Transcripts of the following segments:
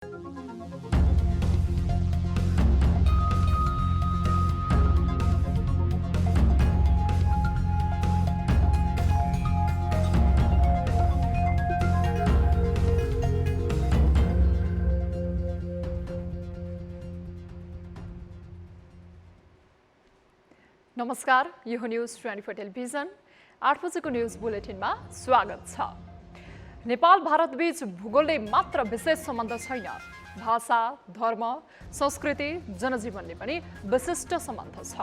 नमस्कार, यो news 24 television 8 बजेको न्यूज बुलेटिनमा स्वागत छ। नेपाल भारत बीच भूगोलले मात्र विशेष सम्बन्ध छैन, भाषा, धर्म, संस्कृति, जनजीवनले पनि विशिष्ट सम्बन्ध छ।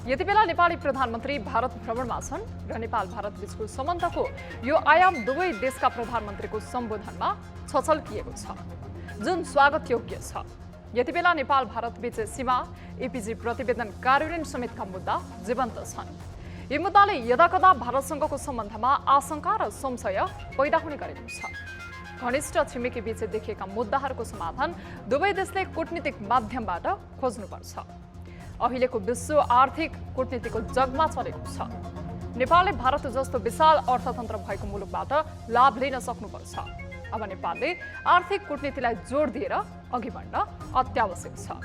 यति बेला नेपाली प्रधानमन्त्री भारत भ्रमणमा छन् र नेपाल भारत बीचको सम्बन्धको यो आयाम दुवै देशका प्रधानमन्त्रीको सम्बोधनमा छचल्किएको छ, जुन स्वागत योग्य छ। यति बेला नेपाल भारत बीच सीमा, एपीजी प्रतिवेदन कार्यान्वयन समेतका मुद्दा जीवन्त छन्। यी मुद्दाले यदाकदा भारतसँगको सम्बन्धमा आशंका र संशय पैदा हुने गरेको छ। घनिष्ठ छिमेकी बीच देखिएका मुद्दाहरूको समाधान दुवै देशले कूटनीतिक माध्यमबाट खोज्नुपर्छ। अहिलेको विश्व आर्थिक कूटनीतिको जगमा चलेको छ। नेपालले भारत जस्तो विशाल अर्थतन्त्र भएको मुलुकबाट लाभ लिन सक्नुपर्छ। अब नेपालले आर्थिक कूटनीतिलाई जोड दिएर अघि बढ्न अत्यावश्यक छ।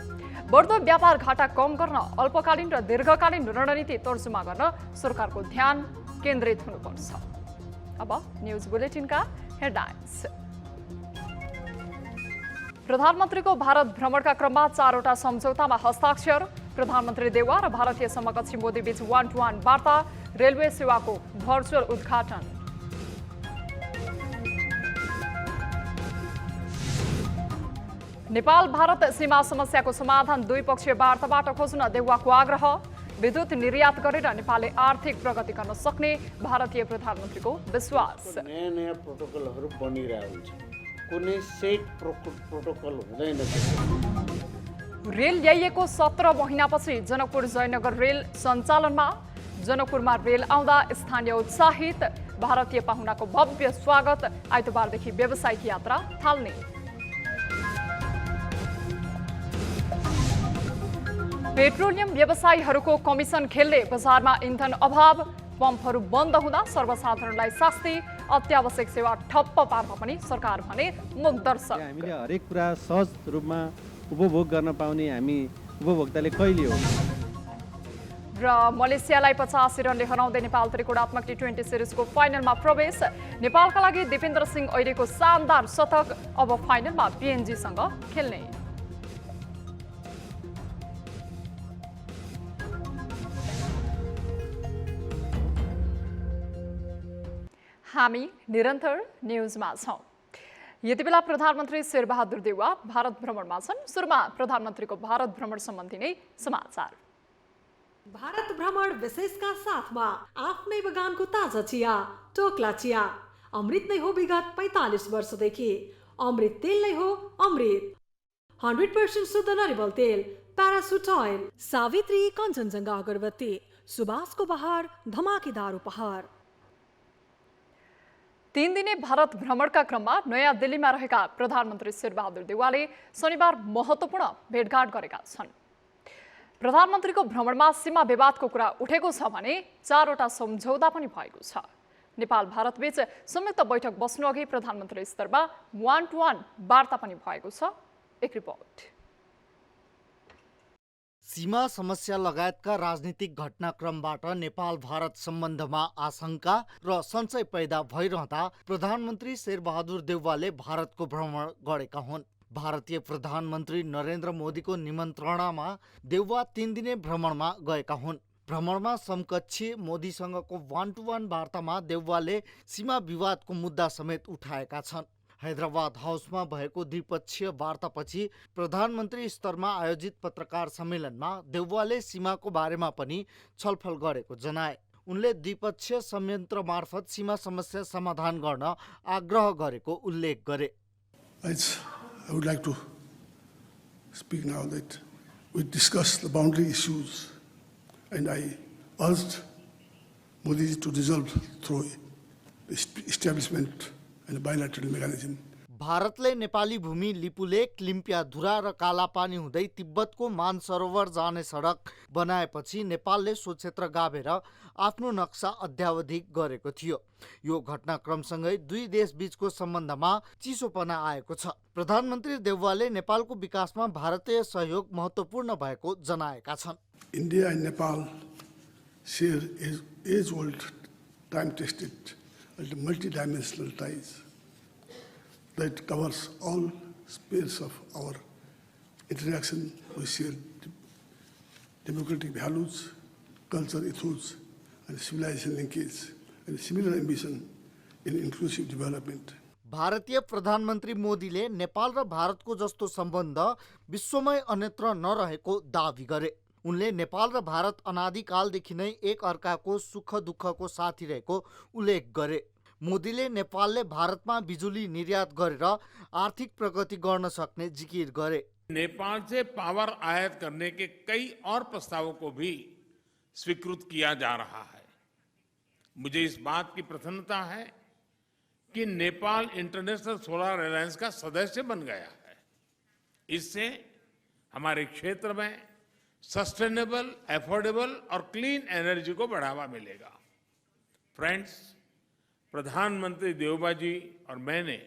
बढ्दो व्यापार घाटा कम गर्न अल्पकालीन र दीर्घकालीन रणनीति तर्जुमा गर्न सरकारको ध्यान केन्द्रित हुनुपर्छ। अब न्यूज बुलेटिनका हेडलाइन्स। प्रधानमन्त्रीको भारत भ्रमणका क्रममा 4वटा सम्झौतामा हस्ताक्षर। प्रधानमन्त्री देउवा र भारतीय समकक्षी मोदी बीच 1-to-1 वार्ता। रेलवे सेवाको भर्चुअल उद्घाटन। नेपाल भारत सीमा समस्याको समाधान द्विपक्षीय वार्ताबाट खोज्न देउवाको आग्रह। विद्युत निर्यात गरेर नेपालले आर्थिक प्रगति गर्न सक्ने भारतीय प्रधानमन्त्रीको विश्वास। नयाँ नयाँ प्रोटोकलहरू बनिरहेको हुन्छ, कुनै सेट प्रोटोकल हुँदैन। रेल ल्याइएको 17 महिनापछि जनकपुर जयनगर रेल सञ्चालनमा। जनकपुरमा रेल आउँदा स्थानीय उत्साहित। भारतीय पाहुनाको भव्य स्वागत। आइतबारदेखि व्यावसायिक यात्रा थाल्ने। पेट्रोलियम व्यवसायीहरूको कमिसन खेल्ने। बजारमा इन्धन अभाव। पम्पहरू बन्द हुँदा सर्वसाधारणलाई शास्ति। अत्यावश्यक सेवा ठप्प पार्न पनि सरकार भने मुखदर्शक। हामीले हरेक कुरा सहज रूपमा उपभोग गर्न पाउने हामी उपभोक्ताले कहिले हो। र मलेसियालाई 85 रनले हराउँदै नेपाल त्रिकोणात्मक T20 सिरिजको फाइनलमा प्रवेश। नेपालका लागि दिपेन्द्र सिंह ऐरेको शानदार शतक। अब फाइनलमा PNG-सँग खेल्ने। हामी निरन्तर न्यूजमा छौं। यति बेला प्रधानमन्त्री शेरबहादुर देउवा भारत भ्रमणमा छन्। सुरुमा प्रधानमन्त्रीको भारत भ्रमण सम्बन्धी नै समाचार। भारत भ्रमण विशेषका साथमा आफ्नै बगानको ताजा चिया टोक्ला चिया। अमृत नै हो विगत 45 वर्षदेखि। अमृत तेल नै हो अमृत। 100% शुद्ध नरिवल तेल, प्यारासुट ऑयल, सावित्री कञ्चनजङ्घा अगरबत्ती, सुबासको बहार धमाकेदार उपहार। 3 दिने भारत भ्रमणका क्रममा नयाँ दिल्लीमा रहेका प्रधानमन्त्री शेरबहादुर देउवाले शनिबार महत्त्वपूर्ण भेटघाट गरेका छन्। प्रधानमन्त्रीको भ्रमणमा सीमा विवादको कुरा उठेको छ भने 4वटा सम्झौता पनि भएको छ। नेपाल भारतबीच संयुक्त बैठक बस्नुअघि प्रधानमन्त्री स्तरमा 1-to-1 वार्ता पनि भएको छ। एक रिपोर्ट। सीमा समस्या लगायतका राजनीतिक घटनाक्रमबाट नेपाल भारत सम्बन्धमा आशंका र सञ्चय पैदा भइरहँदा प्रधानमन्त्री शेरबहादुर देउवाले भारतको भ्रमण गरेका हुन्। भारतीय प्रधानमन्त्री नरेन्द्र मोदीको निमन्त्रणामा देउवा 3 दिने भ्रमणमा गएका हुन्। भ्रमणमा समकक्षी मोदीसँगको 1-to-1 वार्तामा देउवाले सीमा विवादको मुद्दा समेत उठाएका छन्। हैदराबाद हाउसमा भएको द्विपक्षीय वार्तापछि प्रधानमन्त्री स्तरमा आयोजित पत्रकार सम्मेलनमा देउवाले सीमाको बारेमा पनि छलफल गरेको जनाए। उनले द्विपक्षीय संयन्त्र मार्फत सीमा समस्या समाधान गर्न आग्रह गरेको उल्लेख गरे। I would like to speak now that we discussed the boundary issues and I urged Modi to resolve through the establishment and a bilateral mechanism. भारतले नेपाली भूमि लिपुलेक, लिम्पियाधुरा र कालापानी हुँदै तिब्बतको मानसरोवर जाने सडक बनाएपछि नेपालले सो क्षेत्र गाभेर आफ्नो नक्सा अद्यावधिक गरेको थियो। यो घटनाक्रमसँगै दुई देश बीचको सम्बन्धमा चिसोपना आएको छ। प्रधानमन्त्री देउवाले नेपालको विकासमा भारतीय सहयोग महत्त्वपूर्ण भएको जनाएका छन्। India and Nepal share age-old, time-tested, and multidimensional ties that covers all spheres of our interaction. We share democratic values, culture ethos, and civilization linkage, and similar ambition in inclusive development. भारतीय प्रधानमन्त्री मोदीले नेपाल र भारतको जस्तो सम्बन्ध विश्वमै अन्यत्र नरहेको दावी गरे। उनले नेपाल र भारत अनादिकालदेखि नै एक अर्काको सुख दुःखको साथी रहेको उल्लेख गरे। मोदीले नेपालले भारतमा बिजुली निर्यात गरेर आर्थिक प्रगति गर्न सक्ने जिकिर गरे। नेपाल से पावर आयात करने के कई और प्रस्तावों को भी स्वीकृत किया जा रहा है। मुझे इस बात की प्रसन्नता है कि नेपाल इंटरनेशनल सोलर अलायंस का सदस्य बन गया है। इससे हमारे क्षेत्र में सस्टेनेबल, एफोर्डेबल और क्लीन एनर्जी को बढ़ावा मिलेगा। फ्रेंड्स, प्रधानमंत्री देउबा जी और मैंने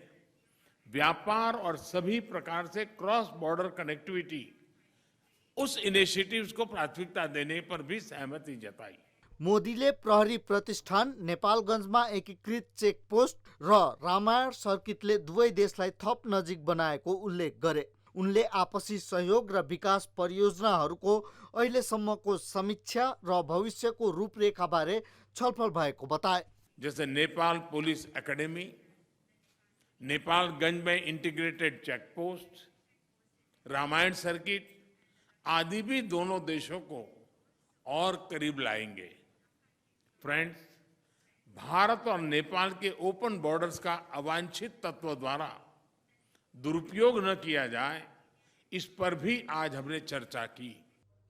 व्यापार और सभी प्रकार से क्रॉस बॉर्डर कनेक्टिविटी उस इनिशिएटिव्स को प्राथमिकता देने पर भी सहमति जताई। मोदीले प्रहरी प्रतिष्ठान, नेपालगञ्जमा एकीकृत चेकपोस्ट र रामायण सर्किटले दुवै देशलाई थप नजिक बनाएको उल्लेख गरे। उनले आपसी सहयोग र विकास परियोजनाहरूको अहिलेसम्मको समीक्षा र भविष्यको रूपरेखाबारे छलफल भएको बताए। जैसे नेपाल पुलिस एकेडमी, नेपालगंज में इंटीग्रेटेड चेकपोस्ट, रामायण सर्किट आदि भी दोनों देशों को और करीब लाएंगे। फ्रेंड्स, भारत और नेपाल के ओपन बॉर्डर्स का अवांछित तत्व द्वारा दुरुपयोग न किया जाए, इस पर भी आज हमने चर्चा की।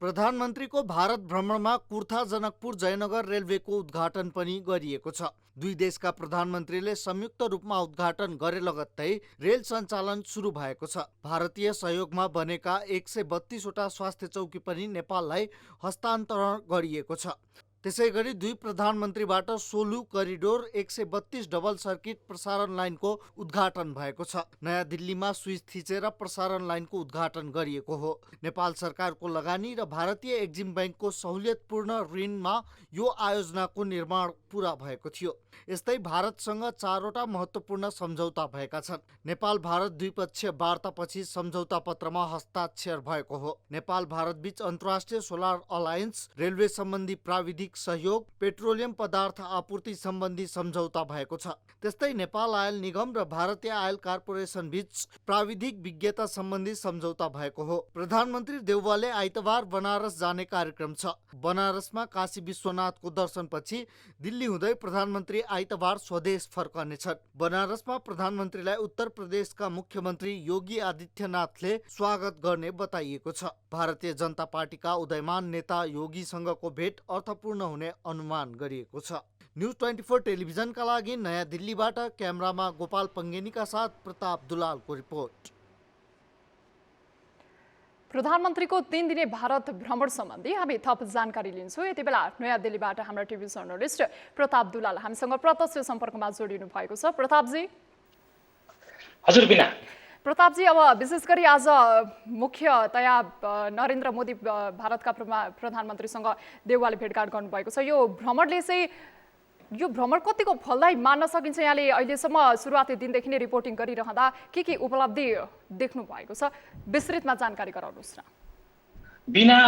प्रधानमन्त्री को भारत भ्रमणमा कुर्था जनकपुर जयनगर रेलवेको उद्घाटन पनि गरिएको छ। दुई देशका प्रधानमन्त्रीले संयुक्त रूपमा उद्घाटन गरे लगत्तै रेल सञ्चालन सुरु भएको छ। भारतीय सहयोगमा बनेका 132 वटा स्वास्थ्य चौकी पनि नेपाललाई हस्तान्तरण गरिएको छ। त्यसैगरी दुई प्रधानमन्त्रीबाट सोलु करिडोर 132 डबल सर्किट प्रसारण लाइनको उद्घाटन भएको छ। नयाँ दिल्लीमा स्विच थिचेर प्रसारण लाइनको उद्घाटन गरिएको हो। नेपाल सरकारको लगानी र भारतीय एक्जिम बैंकको सहुलियतपूर्ण ऋणमा यो आयोजनाको निर्माण पूरा भएको थियो। यस्तै भारतसँग 4 वटा महत्त्वपूर्ण सम्झौता भएका छन्। नेपाल भारत द्विपक्षीय वार्तापछि सम्झौता पत्रमा हस्ताक्षर भएको हो। नेपाल भारत बीच अन्तर्राष्ट्रिय सोलर अलायन्स, रेलवे सम्बन्धी प्राविधिक सहयोग, पेट्रोलियम पदार्थ आपूर्ति सम्बन्धी सम्झौता भएको छ। त्यस्तै नेपाल आयल निगम र भारतीय आयल कर्पोरेसन बीच प्राविधिक विज्ञता सम्बन्धी सम्झौता भएको हो। प्रधानमन्त्री देउवाले आइतबार बनारस जाने कार्यक्रम छ। बनारसमा काशी विश्वनाथको दर्शनपछि दिल्ली हुँदै प्रधानमन्त्री आइतबार स्वदेश फर्कनेछन्। बनारसमा प्रधानमन्त्रीलाई उत्तर प्रदेशका मुख्यमन्त्री योगी आदित्यनाथले स्वागत गर्ने बताइएको छ। भारतीय जनता पार्टीका उदयमान नेता योगीसँगको भेट अर्थपूर्ण हुने अनुमान गरिएको छ। न्यूज 24 टेलिभिजनका लागि नयाँ दिल्लीबाट क्यामेरामा गोपाल पंगेनीका साथ प्रताप दुलालको रिपोर्ट। प्रधानमन्त्रीको 3 दिने भारत भ्रमण सम्बन्धी हामी थप जानकारी लिन्छौँ। यति बेला नयाँ दिल्लीबाट हाम्रो टिभी जर्नलिस्ट प्रताप दुलाल हामीसँग प्रत्यक्ष सम्पर्कमा जोडिनु भएको छ। प्रतापजी। हजुर बिना। प्रतापजी, अब विशेष गरी आज मुख्यतया नरेन्द्र मोदी भारतका प्रधानमन्त्रीसँग देउवाले भेटघाट गर्नुभएको छ। यो भ्रमण कतिको फलदायी मान्न सकिन्छ? यहाँले अहिलेसम्म सुरुवाती दिनदेखि नै रिपोर्टिङ गरिरहँदा के उपलब्धि देख्नु भएको छ, विस्तृतमा जानकारी गराउनुहोस् न। बिना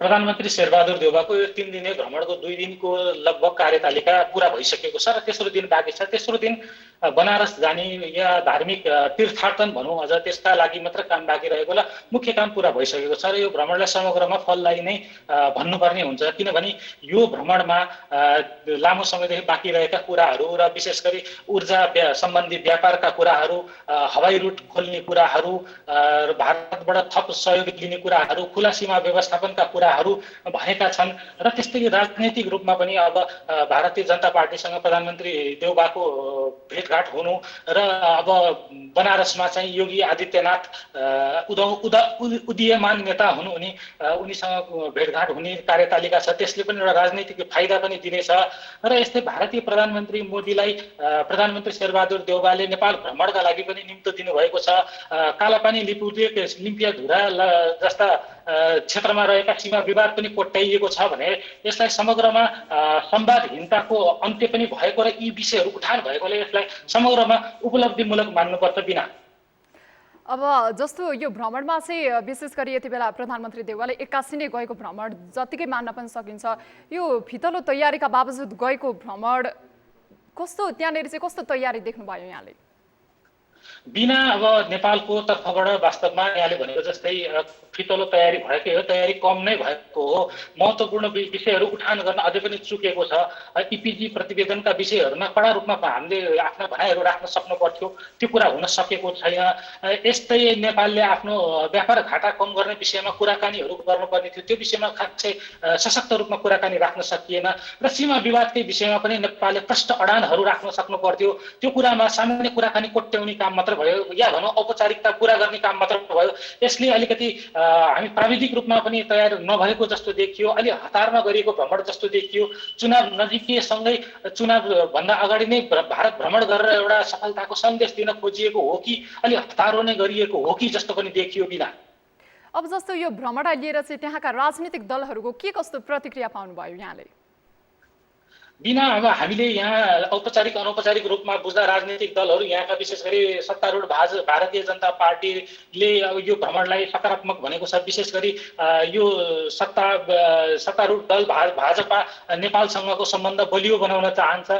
प्रधानमन्त्री शेरबहादुर देउवाको यो 3 दिने भ्रमणको 2 दिनको लगभग कार्यतालिका पूरा भइसकेको छ र तेस्रो दिन बाँकी छ। तेस्रो दिन बनारस जाने या धार्मिक तीर्थाटन भनौँ, अझ त्यसका लागि मात्र काम बाँकी रहेकोला मुख्य काम पूरा भइसकेको छ र यो भ्रमणलाई समग्रमा फलदायी नै भन्नुपर्ने हुन्छ। किनभने यो भ्रमणमा लामो समयदेखि बाँकी रहेका कुराहरू र विशेष गरी ऊर्जा सम्बन्धी व्यापारका कुराहरू, हवाई रुट खोल्ने कुराहरू, भारतबाट थप सहयोग लिने कुराहरू, खुला सीमा व्यवस्थापनका कुराहरू भएका छन् र त्यस्तै राजनैतिक रूपमा पनि अब भारतीय जनता पार्टीसँग प्रधानमन्त्री देउवाको भेट भेटघाट हुनु र अब बनारसमा चाहिँ योगी आदित्यनाथ उदीयमान नेता हुनु हुने उनीसँग भेटघाट हुने कार्यतालिका छ। त्यसले पनि एउटा राजनीतिक फाइदा पनि दिनेछ र यस्तै भारतीय प्रधानमन्त्री मोदीलाई प्रधानमन्त्री शेरबहादुर देउवाले नेपाल भ्रमणका लागि पनि निम्तो दिनुभएको छ। कालापानी लिम्पियाधुरा जस्ता क्षेत्रमा रहेका सीमा विवाद पनि कोट्याइएको छ भने यसलाई समग्रमा संवादहीनताको अन्त्य पनि भएको र यी विषयहरू उठान भएकोले यसलाई समग्रमा उपलब्धिमूलक मान्नुपर्छ बिना। अब जस्तो यो भ्रमणमा चाहिँ विशेष गरी यति बेला प्रधानमन्त्री देउवाले 81 नै गएको भ्रमण जतिकै मान्न पनि सकिन्छ। यो फितलो तयारीका बावजुद गएको भ्रमण कस्तो त्यहाँनिर चाहिँ कस्तो तयारी देख्नुभयो यहाँले? बिना अब नेपालको तर्फबाट वास्तवमा यहाँले भनेको जस्तै फितलो तयारी भएकै हो, तयारी कम नै भएको हो। महत्त्वपूर्ण विषयहरू उठान गर्न अझै पनि चुकेको छ। इपिजी प्रतिवेदनका विषयहरूमा कडा रूपमा हामीले आफ्ना भनाइहरू राख्न सक्नु पर्थ्यो, त्यो कुरा हुन सकेको छैन। यस्तै नेपालले आफ्नो व्यापार घाटा कम गर्ने विषयमा कुराकानीहरू गर्नुपर्ने थियो, त्यो विषयमा खासै सशक्त रूपमा कुराकानी राख्न सकिएन र सीमा विवादकै विषयमा पनि नेपालले प्रष्ट अडानहरू राख्न सक्नु पर्थ्यो। त्यो कुरामा सामान्य कुराकानी कोट्याउने काम मात्र भयो या भनौँ औपचारिकता पूरा गर्ने काम मात्र भयो। यसले अलिकति हामी प्राविधिक रूपमा पनि तयार नभएको जस्तो देखियो, अलि हतारमा गरिएको भ्रमण जस्तो देखियो। चुनाव नजिकिएसँगै चुनाव भन्दा अगाडि नै भारत भ्रमण गरेर एउटा सफलताको सन्देश दिन खोजिएको हो कि अलि हतारो नै गरिएको हो कि जस्तो पनि देखियो बिना। अब जस्तो यो भ्रमणलाई लिएर चाहिँ त्यहाँका राजनीतिक दलहरूको के कस्तो प्रतिक्रिया पाउनुभयो यहाँले? बिना अब हामीले यहाँ औपचारिक अनौपचारिक रूपमा बुझ्दा राजनीतिक दलहरू यहाँका विशेष गरी सत्तारूढ भारतीय जनता पार्टीले अब यो भ्रमणलाई सकारात्मक भनेको छ। विशेष गरी यो सत्तारूढ दल भाजपा नेपालसँगको सम्बन्ध बलियो बनाउन चाहन्छ,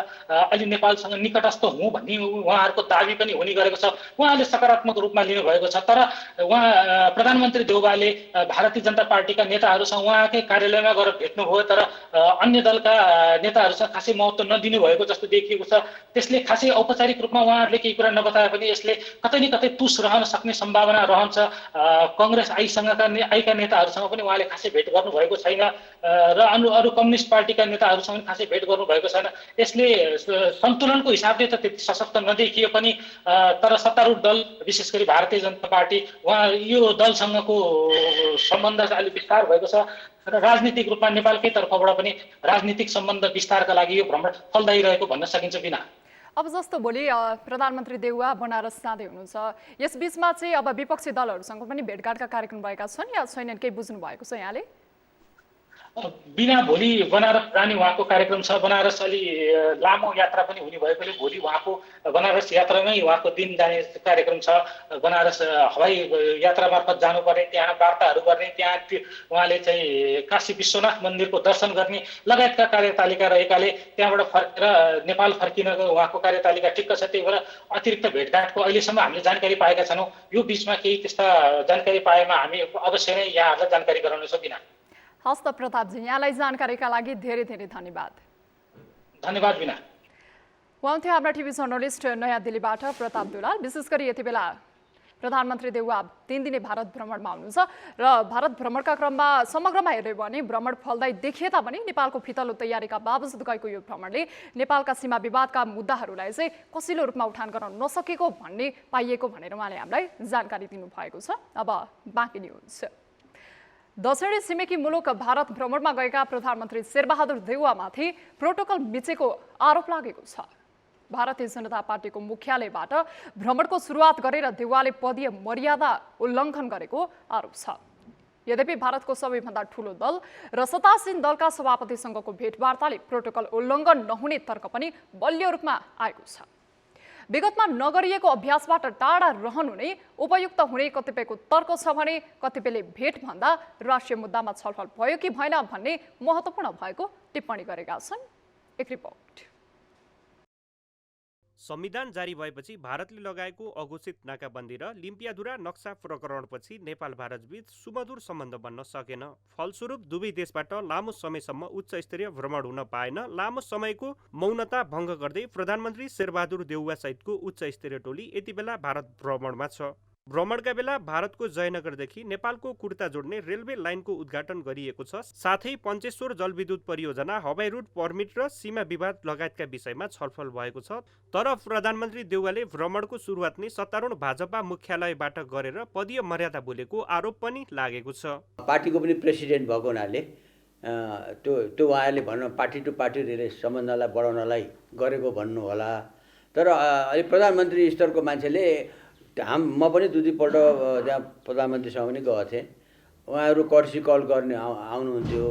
अलि नेपालसँग निकटस्थ हुँ भन्ने उहाँहरूको दाबी पनि हुने गरेको छ। उहाँले सकारात्मक रूपमा लिनुभएको छ। तर उहाँ प्रधानमन्त्री देउवाले भारतीय जनता पार्टीका नेताहरूसँग उहाँकै कार्यालयमा गएर भेट्नुभयो, तर अन्य दलका नेताहरूसँग खासै महत्त्व नदिनु भएको जस्तो देखिएको छ। त्यसले खासै औपचारिक रूपमा उहाँहरूले केही कुरा नबताए पनि यसले कतै न कतै तुस रहन सक्ने सम्भावना रहन्छ। कांग्रेस आईका नेताहरूसँग पनि उहाँले खासै भेट गर्नुभएको छैन र अरू कम्युनिस्ट पार्टीका नेताहरूसँग पनि खासै भेट गर्नुभएको छैन। यसले सन्तुलनको हिसाबले त त्यति सशक्त नदेखिए पनि तर सत्तारूढ दल विशेष गरी भारतीय जनता पार्टी उहाँ यो दलसँगको सम्बन्ध अलिक विस्तार भएको छ र राजनीतिक रूपमा नेपालकै तर्फबाट पनि राजनीतिक सम्बन्ध विस्तारका लागि यो भ्रमण फलदायी रहेको भन्न सकिन्छ बिना। अब जस्तो भोलि प्रधानमन्त्री देउवा बनारस जाँदै हुनुहुन्छ, यस बीचमा चाहिँ अब विपक्षी दलहरूसँग पनि भेटघाटका कार्यक्रम भएका छन् या छैनन्, केही बुझ्नु भएको छ यहाँले? बिना भोलि बनारस जाने उहाँको कार्यक्रम छ। बनारस अलि लामो यात्रा पनि हुने भएकोले भोलि उहाँको बनारस यात्रामै उहाँको दिन जाने कार्यक्रम छ। बनारस हवाई यात्रा मार्फत जानुपर्ने, त्यहाँ वार्ताहरू गर्ने, त्यहाँ उहाँले चाहिँ काशी विश्वनाथ मन्दिरको दर्शन गर्ने लगायतका कार्यतालिका रहेकाले त्यहाँबाट फर्केर नेपाल फर्किनको उहाँको कार्यतालिका ठिक्क छ। त्यही भएर अतिरिक्त भेटघाटको अहिलेसम्म हामीले जानकारी पाएका छैनौँ। यो बिचमा केही त्यस्ता जानकारी पाएमा हामी अवश्य नै यहाँहरूलाई जानकारी गराउनेछौँ बिना। हस्त प्रतापजी, यहाँलाई जानकारीका लागि धेरै धेरै धन्यवाद। धन्यवाद बिना। उहाँ थियो हाम्रा टिभी जर्नलिस्ट नयाँ दिल्लीबाट प्रताप दुलाल। विशेष गरी यति बेला प्रधानमन्त्री देउवा 3 दिने भारत भ्रमणमा हुनुहुन्छ र भारत भ्रमणका क्रममा समग्रमा हेर्यो भने भ्रमण फलदायी देखिए तापनि नेपालको फितलो तयारीका बावजुद गएको यो भ्रमणले नेपालका सीमा विवादका मुद्दाहरूलाई चाहिँ कसिलो रूपमा उठान गर्न नसकेको भन्ने पाइएको भनेर उहाँले हामीलाई जानकारी दिनुभएको छ। अब बाँकी न्युज। दक्षिणी छिमेकी मुलुक भारत भ्रमणमा गएका प्रधानमन्त्री शेरबहादुर देउवामाथि प्रोटोकल मिचेको आरोप लागेको छ। भारतीय जनता पार्टीको मुख्यालयबाट भ्रमणको सुरुवात गरेर देउवाले पदीय मर्यादा उल्लङ्घन गरेको आरोप छ। यद्यपि भारतको सबैभन्दा ठूलो दल र सत्तासीन दलका सभापतिसँगको भेटवार्ताले प्रोटोकल उल्लङ्घन नहुने तर्क पनि बलियो रूपमा आएको छ। विगतमा नगरिएको अभ्यासबाट टाढा रहनु नै उपयुक्त हुने कतिपयको तर्क छ भने कतिपयले भेटभन्दा राष्ट्रिय मुद्दामा छलफल भयो कि भएन भन्ने महत्त्वपूर्ण भएको टिप्पणी गरेका छन्। एक रिपोर्ट। संविधान जारी भएपछि भारतले लगाएको अघोषित नाकाबन्दी र लिम्पियाधुरा नक्सा प्रकरणपछि नेपाल भारतबीच सुमधुर सम्बन्ध बन्न सकेन। फलस्वरूप दुवै देशबाट लामो समयसम्म उच्च स्तरीय भ्रमण हुन पाएन। लामो समयको मौनता भङ्ग गर्दै प्रधानमन्त्री शेरबहादुर देउवा सहितको उच्च स्तरीय टोली यति बेला भारत भ्रमणमा छ। भ्रमणका बेला भारतको जयनगरदेखि नेपालको कुर्ता जोड्ने रेलवे लाइनको उद्घाटन गरिएको छ। साथै पञ्चेश्वर जलविद्युत परियोजना, हवाई रुट पर्मिट र सीमा विवाद लगायतका विषयमा छलफल भएको छ। तर प्रधानमन्त्री देउवाले भ्रमणको सुरुवात नै सत्तारूढ भाजपा मुख्यालयबाट गरेर पदीय मर्यादा बोलेको आरोप पनि लागेको छ। पार्टीको पनि प्रेसिडेन्ट भएको हुनाले त्यो उहाँले भन्नु पार्टी टु पार्टी सम्बन्धलाई बढाउनलाई गरेको भन्नु होला। तर अहिले प्रधानमन्त्री स्तरको मान्छेले म पनि दुईपल्ट त्यहाँ प्रधानमन्त्रीसँग पनि गएको थिएँ। उहाँहरू कर्सी कल गर्ने आउनुहुन्थ्यो।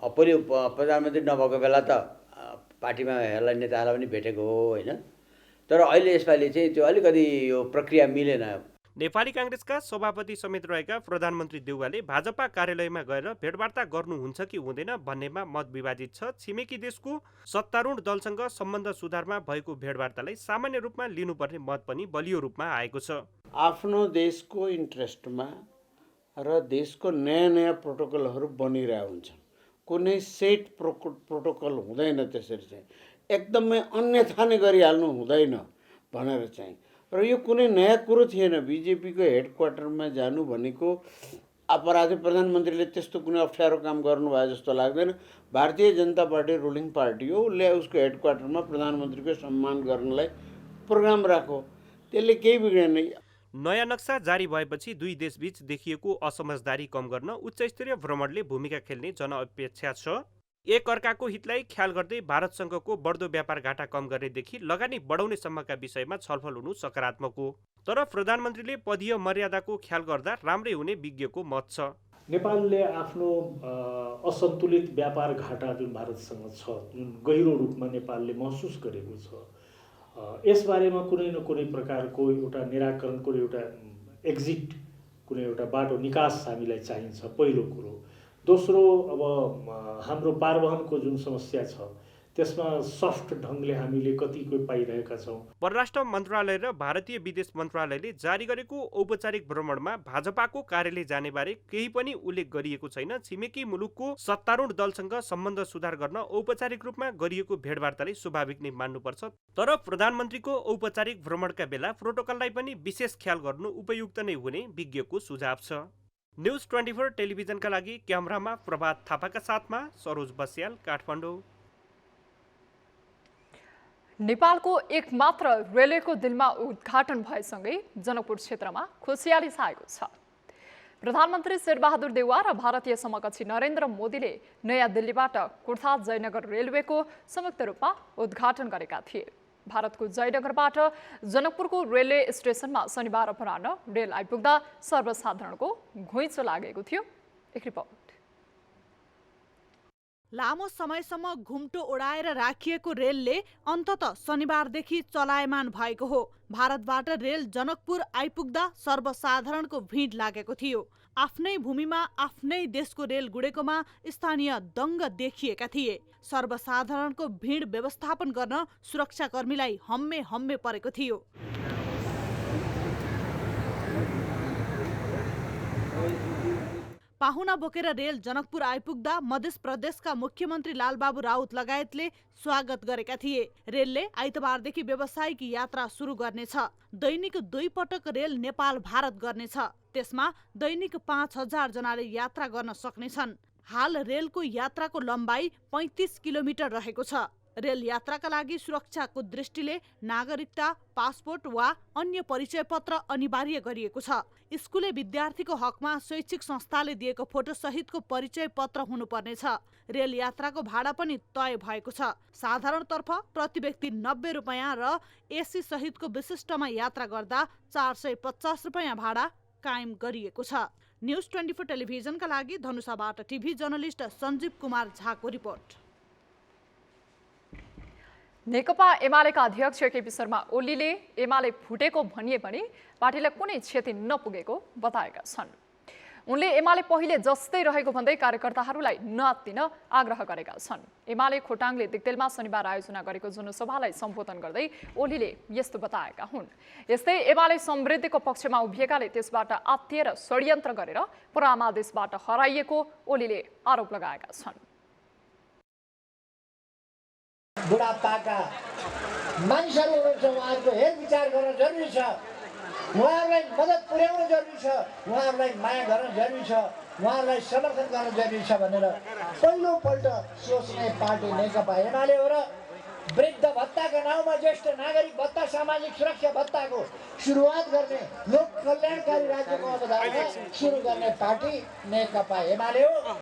पहिले प्रधानमन्त्री नभएको बेला त पार्टीमा हेर्ला नेताहरूलाई पनि भेटेको हो होइन। तर अहिले यसपालि चाहिँ त्यो अलिकति यो प्रक्रिया मिलेन। नेपाली काङ्ग्रेसका सभापति समेत रहेका प्रधानमन्त्री देउवाले भाजपा कार्यालयमा गएर भेटवार्ता गर्नुहुन्छ कि हुँदैन भन्नेमा मत विवादित छ। छिमेकी देशको सत्तारूढ दलसँग सम्बन्ध सुधारमा भएको भेटवार्तालाई सामान्य रूपमा लिनुपर्ने मत पनि बलियो रूपमा आएको छ। आफ्नो देशको इन्ट्रेस्टमा र देशको नयाँ प्रोटोकलहरू बनिरहेको हुन्छ। कुनै सेट प्रोटोकल हुँदैन। त्यसरी चाहिँ एकदमै अन्यथा नै गरिहाल्नु हुँदैन भनेर चाहिँ। र यो कुनै नयाँ कुरो थिएन। बिजेपीको हेडक्वार्टरमा जानु भनेको अपराधी प्रधानमन्त्रीले त्यस्तो कुनै अप्ठ्यारो काम गर्नुभयो जस्तो लाग्दैन। Bharatiya Janata party ruling party हो। उसले उसको हेडक्वार्टरमा प्रधानमन्त्रीको सम्मान गर्नलाई प्रोग्राम राखो। त्यसले केही बिग्रेन। नयाँ नक्सा जारी भएपछि दुई देशबीच देखिएको असमझदारी कम गर्न उच्चस्तरीय भ्रमणले भूमिका खेल्ने जनअपेक्षा छ। एक अर्काको हितलाई ख्याल गर्दै भारतसँगको बढ्दो व्यापार घाटा कम गर्नेदेखि लगानी बढाउने सम्मका विषयमा छलफल हुनु सकारात्मक हो। तर प्रधानमन्त्रीले पदीय मर्यादाको ख्याल गर्दा राम्रै हुने विज्ञको मत छ। नेपालले आफ्नो असन्तुलित व्यापार घाटा जुन भारतसँग छ, जुन गहिरो रूपमा नेपालले महसुस गरेको छ, यसबारेमा कुनै न कुनै प्रकारको एउटा निराकरणको एउटा एक्जिट, कुनै एउटा बाटो निकास हामीलाई चाहिन्छ पहिलो कुरो। दोस्रो, अब हाम्रो पारवहनको जुन समस्या छ त्यसमा सफ्ट ढङ्गले हामीले कतिको पाइरहेका छौँ। परराष्ट्र मन्त्रालय र भारतीय विदेश मन्त्रालयले जारी गरेको औपचारिक भ्रमणमा भाजपाको कार्यालय जाने बारे केही पनि उल्लेख गरिएको छैन। छिमेकी मुलुकको सत्तारूढ दलसँग सम्बन्ध सुधार गर्न औपचारिक रूपमा गरिएको भेटवार्ताले स्वाभाविक नै मान्नुपर्छ। तर प्रधानमन्त्रीको औपचारिक भ्रमणका बेला प्रोटोकललाई पनि विशेष ख्याल गर्नु उपयुक्त नै हुने विज्ञको सुझाव छ। न्युज 24 टेलिभिजनका लागि क्यामेरामा प्रभात थापाका साथमा सरोज बस्याल, काठमाडौँ। नेपालको एकमात्र रेलवेको दिनमा उद्घाटन भएसँगै जनकपुर क्षेत्रमा खुसियाली छाएको छ। प्रधानमन्त्री शेरबहादुर देउवा र भारतीय समकक्षी नरेन्द्र मोदीले नयाँ दिल्लीबाट कुर्था जयनगर रेलवेको संयुक्त रूपमा उद्घाटन गरेका थिए। भारतको जयनगरबाट जनकपुरको रेलवे स्टेसनमा शनिबार अपराह्न रेल आइपुग्दा सर्वसाधारणको घुइँचो लागेको थियो। एक रिपोर्ट। लामो समयसम्म घुम्टो ओढाएर राखिएको रेलले अन्ततः शनिबारदेखि चलायमान भएको हो। भारतबाट रेल जनकपुर आइपुग्दा सर्वसाधारणको भिड लागेको थियो। आफ्नै भूमिमा आफ्नै देशको रेल गुडेकोमा स्थानीय दङ्ग देखिएका थिए। सर्वसाधारणको भिड व्यवस्थापन गर्न सुरक्षाकर्मीलाई हम्मे परेको थियो। पाहुना बोकेर रेल जनकपुर आइपुग्दा मध्य प्रदेशका मुख्यमन्त्री लालबाबु राउत लगायतले स्वागत गरेका थिए। रेलले आइतबारदेखि व्यावसायिक यात्रा सुरु गर्नेछ। दैनिक 2 पटक रेल नेपाल भारत गर्नेछ। त्यसमा दैनिक 5000 जनाले यात्रा गर्न सक्नेछन्। हाल रेलको यात्राको लम्बाइ 35 किलोमिटर रहेको छ। रेल यात्राका लागि सुरक्षाको दृष्टिले नागरिकता, पासपोर्ट वा अन्य परिचय पत्र अनिवार्य गरिएको छ। स्कुले विद्यार्थीको हकमा शैक्षिक संस्थाले दिएको फोटो सहितको परिचय पत्र हुनुपर्नेछ। रेल यात्राको भाडा पनि तय भएको छ। साधारणतर्फ प्रति व्यक्ति 90 रुपैयाँ र एसी सहितको विशिष्टमा यात्रा गर्दा 450 रुपैयाँ भाडा कायम गरिएको छ। न्युज 24 टेलिभिजनका लागि धनुषाबाट टिभी जर्नलिस्ट सञ्जीव कुमार झाको रिपोर्ट। नेकपा एमालेका अध्यक्ष केपी शर्मा ओलीले एमाले फुटेको भनिए पनि पार्टीलाई कुनै क्षति नपुगेको बताएका छन्। उनले एमाले पहिले जस्तै रहेको भन्दै कार्यकर्ताहरूलाई नआत्तिन आग्रह गरेका छन्। एमाले खोटाङले दिक्तेलमा शनिबार आयोजना गरेको जनसभालाई सम्बोधन गर्दै ओलीले यस्तो बताएका हुन्। यस्तै एमाले समृद्धिको पक्षमा उभिएकाले त्यसबाट आत्तिएर षड्यन्त्र गरेर परमादेशबाट हराइएको ओलीले आरोप लगाएका छन्। बुढापाका मानिसहरू हुनुहुन्छ, उहाँहरूको हेरविचार गर्न जरुरी छ। उहाँहरूलाई मद्दत पुर्याउनु जरुरी छ, उहाँहरूलाई माया गर्न जरुरी छ, उहाँहरूलाई समर्थन गर्न जरुरी छ भनेर पहिलोपल्ट सोच्ने पार्टी नेकपा एमाले हो र वृद्ध भत्ताका नाउँमा ज्येष्ठ नागरिक भत्ता, सामाजिक सुरक्षा भत्ताको सुरुवात गर्ने, लोक कल्याणकारी राज्यको अवधारणा सुरु गर्ने पार्टी नेकपा एमाले हो।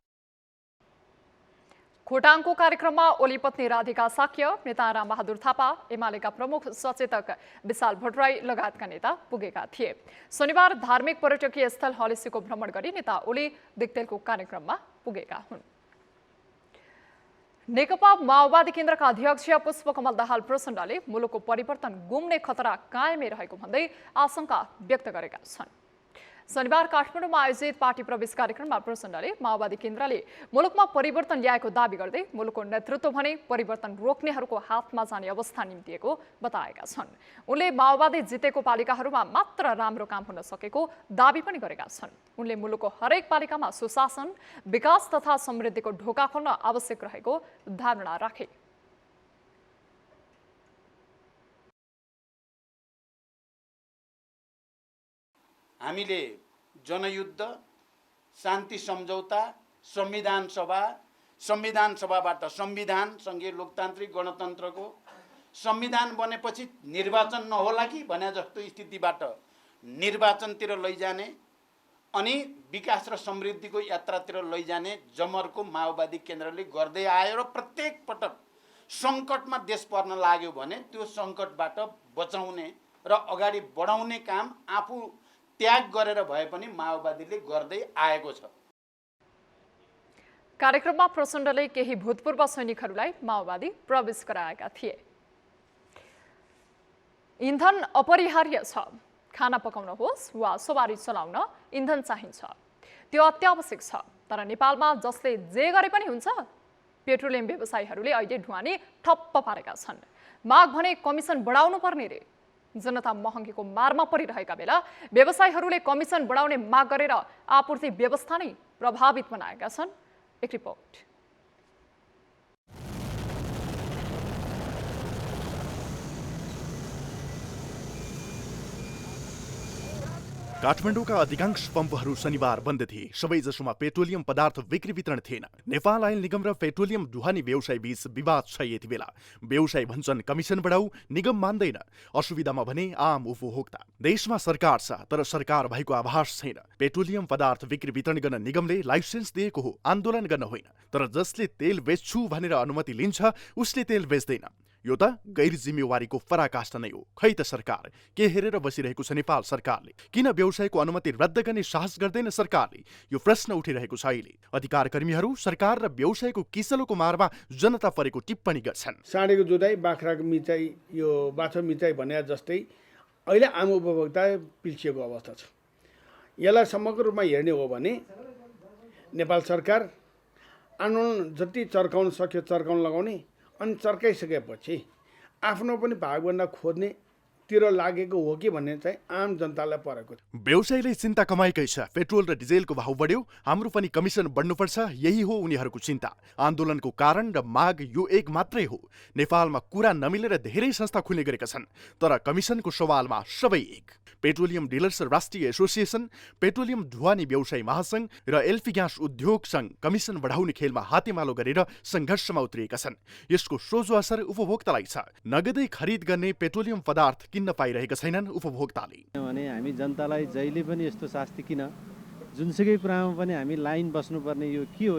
खोटाङको कार्यक्रममा ओली पत्नी राधिका साक्य, नेता रामबहादुर थापा, एमालेका प्रमुख सचेतक विशाल भट्टराई लगायतका नेता पुगेका थिए। शनिबार धार्मिक पर्यटकीय स्थल हलेसीको भ्रमण गरी नेता ओली दिक्तेलको कार्यक्रममा पुगेका हुन्। नेकपा माओवादी केन्द्रका अध्यक्ष पुष्पकमल दाहाल प्रचण्डले मुलुकको परिवर्तन गुम्ने खतरा कायमै रहेको भन्दै आशंका व्यक्त गरेका छन्। शनिबार काठमाडौँमा आयोजित पार्टी प्रवेश कार्यक्रममा प्रचण्डले माओवादी केन्द्रले मुलुकमा परिवर्तन ल्याएको दावी गर्दै मुलुकको नेतृत्व भने परिवर्तन रोक्नेहरूको हातमा जाने अवस्था निम्तिएको बताएका छन्। उनले माओवादी जितेको पालिकाहरूमा मात्र राम्रो काम हुन सकेको दावी पनि गरेका छन्। उनले मुलुकको हरेक पालिकामा सुशासन, विकास तथा समृद्धिको ढोका खोल्न आवश्यक रहेको धारणा राखे। हामीले जनयुद्ध, शान्ति सम्झौता, संविधान सभाबाट संविधान, सङ्घीय लोकतान्त्रिक गणतन्त्रको संविधान बनेपछि निर्वाचन नहोला कि भने जस्तो स्थितिबाट निर्वाचनतिर लैजाने अनि विकास र समृद्धिको यात्रातिर लैजाने जमरको माओवादी केन्द्रले गर्दै आयो र प्रत्येक पटक सङ्कटमा देश पर्न लाग्यो भने त्यो सङ्कटबाट बचाउने र अगाडि बढाउने काम आफू त्याग गरेर भए पनि माओवादीले गर्दै आएको छ। कार्यक्रममा प्रचण्डले केही भूतपूर्व सैनिकहरूलाई माओवादी प्रवेश गराएका थिए। इन्धन अपरिहार्य छ। खाना पकाउन होस् वा सवारी चलाउन इन्धन चाहिन्छ। त्यो अत्यावश्यक छ। तर नेपालमा जसले जे गरे पनि हुन्छ। पेट्रोलियम व्यवसायीहरूले अहिले ढुवानी ठप्प पारेका छन्। माग भने कमिसन बढाउनु पर्ने रे। जनता महँगीको मारमा परिरहेका बेला व्यवसायीहरूले कमिसन बढाउने माग गरेर आपूर्ति व्यवस्था नै प्रभावित बनाएका छन्। एक रिपोर्ट। काठमाडौँका अधिकांश पम्पहरू शनिबार बन्द थिए। सबैजसोमा पेट्रोलियम पदार्थ बिक्री वितरण थिएन। नेपाल आयल निगम र पेट्रोलियम ढुवानी व्यवसाय बीच विवाद छ। यति बेला व्यवसायी भन्छन् कमिसन बढाऊ, निगम मान्दैन। असुविधामा भने आम उपभोक्ता। देशमा सरकार छ तर सरकार भएको आभास छैन। पेट्रोलियम पदार्थ बिक्री वितरण गर्न निगमले लाइसेन्स दिएको हो, आन्दोलन गर्न होइन। तर जसले तेल बेच्छु भनेर अनुमति लिन्छ उसले तेल बेच्दैन। यो त गैर जिम्मेवारीको पराकाष्ठा नै हो। खै त सरकार के हेरेर बसिरहेको छ नेपाल सरकारले? किन व्यवसायको अनुमति रद्द गर्ने साहस गर्दैन सरकारले? यो प्रश्न उठिरहेको छ अहिले। अधिकार कर्मीहरू सरकार र व्यवसायको किसलोको मारमा जनता परेको टिप्पणी गर्छन्। साँडेको जोताई, बाख्राको मिचाई, यो बाछो मिचाई भने जस्तै अहिले आम उपभोक्ता पिल्सिएको अवस्था छ। यसलाई समग्र रूपमा हेर्ने हो भने नेपाल सरकार आन्दोलन जति चर्काउन सक्यो चर्काउन लगाउने, अनि चर्काइसकेपछि आफ्नो पनि भागभन्दा खोज्नेतिर लागेको हो कि भन्ने चाहिँ आम जनतालाई परेको छ। व्यवसायीले चिन्ता कमाएकै छ। पेट्रोल र डिजेलको भाउ बढ्यो, हाम्रो पनि कमिसन बढ्नुपर्छ, यही हो उनीहरूको चिन्ता। आन्दोलनको कारण र माग यो एक मात्रै हो। नेपालमा कुरा नमिलेर धेरै संस्था खुल्ने गरेका छन्, तर कमिसनको सवालमा सबै एक। पेट्रोलियम डिलर्स राष्ट्रिय एसोसिएसन, पेट्रोलियम ढुवानी व्यवसायी महासंघ र एलपी ग्यास उद्योग संघ कमिसन बढाउने खेलमा हातेमालो गरेर सङ्घर्षमा उत्रिएका छन्। यसको सोझो असर उपभोक्तालाई छ। नगदै खरिद गर्ने पेट्रोलियम पदार्थ किन्न पाइरहेका छैनन् उपभोक्ताले। भने हामी जनतालाई जहिले पनि यस्तो शास्ति किन? जुनसुकै कुरामा पनि हामी लाइन बस्नुपर्ने यो के हो?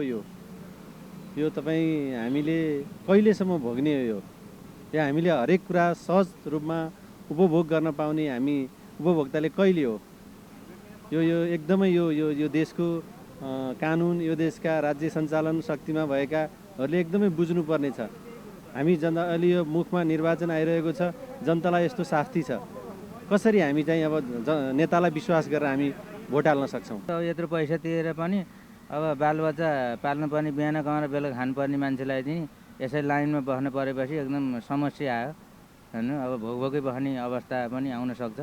यो तपाईँ हामीले कहिलेसम्म भोग्ने हो? यो हामीले हरेक कुरा सहज रूपमा उपभोग गर्न पाउने हामी उपभोक्ताले कहिले हो? यो एकदमै यो देशको कानुन, यो देशका राज्य सञ्चालन शक्तिमा भएकाहरूले एकदमै बुझ्नुपर्ने छ। हामी जनता अहिले यो मुखमा निर्वाचन आइरहेको छ, जनतालाई यस्तो शास्ति छ, कसरी हामी चाहिँ अब नेतालाई विश्वास गरेर हामी भोट हाल्न सक्छौँ? यत्रो पैसा तिरेर पनि अब बालबच्चा पाल्नुपर्ने, बिहान कमाएर बेलुका खानुपर्ने मान्छेलाई चाहिँ यसरी लाइनमा बस्नु परेपछि एकदम समस्या आयो हेर्नु। अब भोकभोकै बस्ने अवस्था पनि आउन सक्छ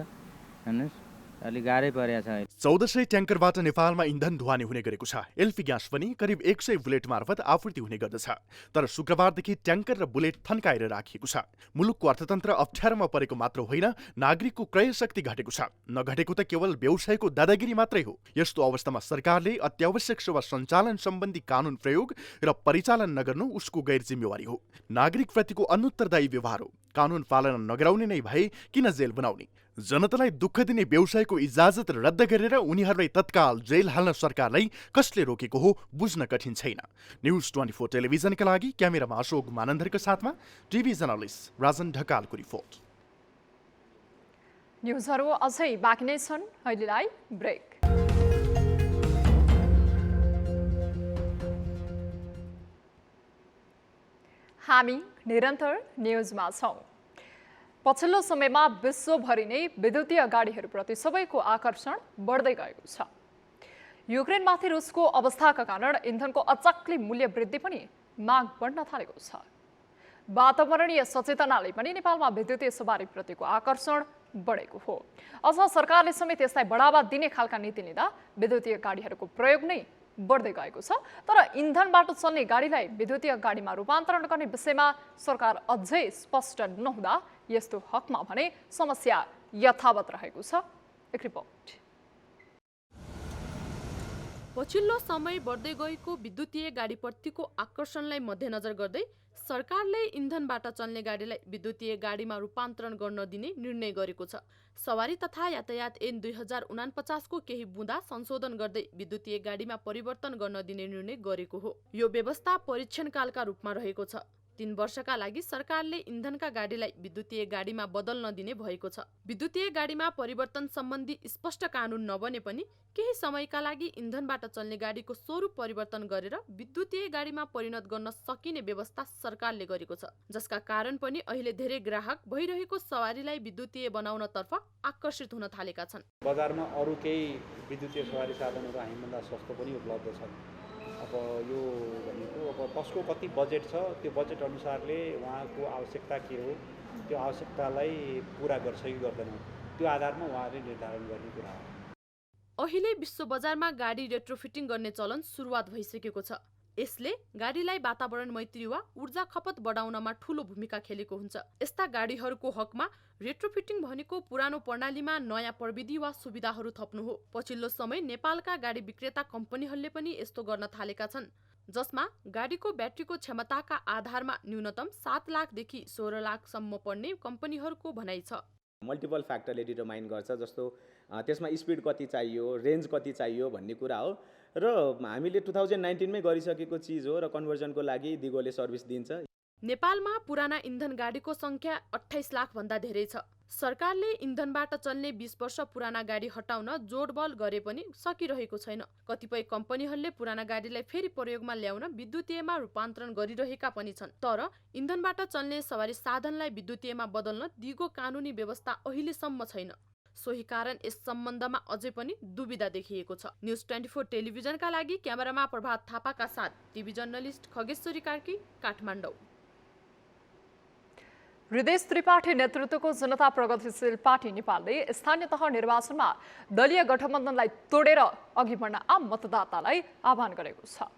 हेर्नुहोस्। अलिक गाह्रै परेको छ अहिले। 1400 ट्याङ्करबाट नेपालमा इन्धन ढुवानी हुने गरेको छ। एलपी ग्यास पनि करिब 100 बुलेट मार्फत आपूर्ति हुने गर्दछ। तर शुक्रबारदेखि ट्याङ्कर र बुलेट थन्काएर राखिएको छ। मुलुकको अर्थतन्त्र अप्ठ्यारोमा परेको मात्र होइन, नागरिकको क्रय शक्ति घटेको छ। नघटेको त केवल व्यवसायको दादागिरी मात्रै हो। यस्तो अवस्थामा सरकारले अत्यावश्यक सेवा सञ्चालन सम्बन्धी कानुन प्रयोग र परिचालन नगर्नु उसको गैर जिम्मेवारी हो। नागरिकप्रतिको अनुत्तरदायी व्यवहार हो। कानुन पालना नगराउने नै भए किन जेल बनाउने? जनतालाई दुःख दिने व्यवसायको इजाजत रद्द गरेर उनीहरूलाई तत्काल जेल हाल्न सरकारलाई कसले रोकेको हो बुझ्न कठिन छैन। न्युज 24 टेलिभिजनका लागि क्यामेरामा अशोक मानन्दरका साथमा टिभी जर्नलिस्ट राजन ढकालको रिपोर्ट। न्युजहरू अझै बाँकी नै छन्, अहिलेलाई ब्रेक। हामी निरन्तर न्युजमा छौँ। पछिल्लो समयमा विश्वभरि नै विद्युतीय गाडीहरूप्रति सबैको आकर्षण बढ्दै गएको छ। युक्रेनमाथि रुसको अवस्थाका कारण इन्धनको अचाक्ली मूल्य वृद्धि पनि माग बढ्न थालेको छ। वातावरणीय सचेतनाले पनि नेपालमा विद्युतीय सवारीप्रतिको आकर्षण बढेको हो। अझ सरकारले समेत यसलाई बढावा दिने खालका नीति लिँदा विद्युतीय गाडीहरूको प्रयोग नै बढ्दै गएको छ। तर इन्धनबाट चल्ने गाडीलाई विद्युतीय गाडीमा रूपान्तरण गर्ने विषयमा सरकार अझै स्पष्ट नहुँदा यस्तो हकमा भने समस्या यथावत रहेको छ। एक रिपोर्ट। पछिल्लो समय बढ्दै गएको विद्युतीय गाडीप्रतिको आकर्षणलाई मध्यनजर गर्दै सरकारले इन्धनबाट चल्ने गाडीलाई विद्युतीय गाडीमा रूपान्तरण गर्न दिने निर्णय गरेको छ। सवारी तथा यातायात ऐन 2049 को केही बुँदा संशोधन गर्दै विद्युतीय गाडीमा परिवर्तन गर्न दिने निर्णय गरेको हो। यो व्यवस्था परीक्षणकालका रूपमा रहेको छ। 3 वर्षका लागि सरकारले इन्धनका गाडीलाई विद्युतीय गाडीमा बदल्न दिने भएको छ। विद्युतीय गाडीमा परिवर्तन सम्बन्धी स्पष्ट कानुन नबने पनि केही समयका लागि इन्धनबाट चल्ने गाडीको स्वरूप परिवर्तन गरेर विद्युतीय गाडीमा परिणत गर्न सकिने व्यवस्था सरकारले गरेको छ, जसका कारण पनि अहिले धेरै ग्राहक भइरहेको सवारीलाई विद्युतीय बनाउनतर्फ आकर्षित हुन थालेका छन्। बजारमा अरू केही विद्युतीय सवारी साधनहरू हामीभन्दा सस्तो पनि उपलब्ध छन्। अब यो भनेको अब कसको कति बजेट छ, त्यो बजेट अनुसारले उहाँको आवश्यकता के हो, त्यो आवश्यकतालाई पुरा गर्छ कि गर्दैन, त्यो आधारमा उहाँले निर्धारण गर्ने कुरा हो। अहिले विश्व बजारमा गाडी रेट्रोफिटिङ गर्ने चलन सुरुवात भइसकेको छ। यसले गाडीलाई वातावरण मैत्री वा ऊर्जा खपत बढाउनमा ठूलो भूमिका खेलेको हुन्छ। यस्ता गाडीहरूको हकमा रेट्रोफिटिङ भनेको पुरानो प्रणालीमा नयाँ प्रविधि वा सुविधाहरू थप्नु हो। पछिल्लो समय नेपालका गाडी विक्रेता कम्पनीहरूले पनि यस्तो गर्न थालेका छन्, जसमा गाडीको ब्याट्रीको क्षमताका आधारमा न्यूनतम 7 लाखदेखि 16 लाखसम्म पर्ने कम्पनीहरूको भनाइ छ। मल्टिपल फ्याक्टरले डिटरमाइन गर्छ, जस्तो त्यसमा स्पिड कति चाहियो, रेन्ज कति चाहियो भन्ने कुरा हो। र हामीले 2019 मै गरिसकेको चिज हो र कन्भर्जनको लागि दिगोले सर्भिस दिन्छ। नेपालमा पुराना इन्धन गाडीको संख्या 28 लाख भन्दा धेरै छ। सरकारले इन्धनबाट चल्ने 20 वर्ष पुराना गाडी हटाउन जोडबल गरे पनि सकिरहेको छैन। कतिपय कम्पनीहरूले पुराना गाडीलाई फेरि प्रयोगमा ल्याउन विद्युतीयमा रूपान्तरण गरिरहेका पनि छन्। तर इन्धनबाट चल्ने सवारी साधनलाई विद्युतीयमा बदल्न दिगो कानुनी व्यवस्था अहिलेसम्म छैन। सोही कारण यस सम्बन्धमा अझै पनि दुविधा देखिएको छ। न्युज 24 टेलिभिजनका लागि क्यामेरामा प्रभात थापाका साथ टिभी जर्नलिस्ट खगेश्वरी कार्की, काठमाडौँ। हृदय त्रिपाठी नेतृत्वको जनता प्रगतिशील पार्टी नेपालले स्थानीय तह निर्वाचनमा दलीय गठबन्धनलाई तोडेर अघि बढ्न आम मतदातालाई आह्वान गरेको छ।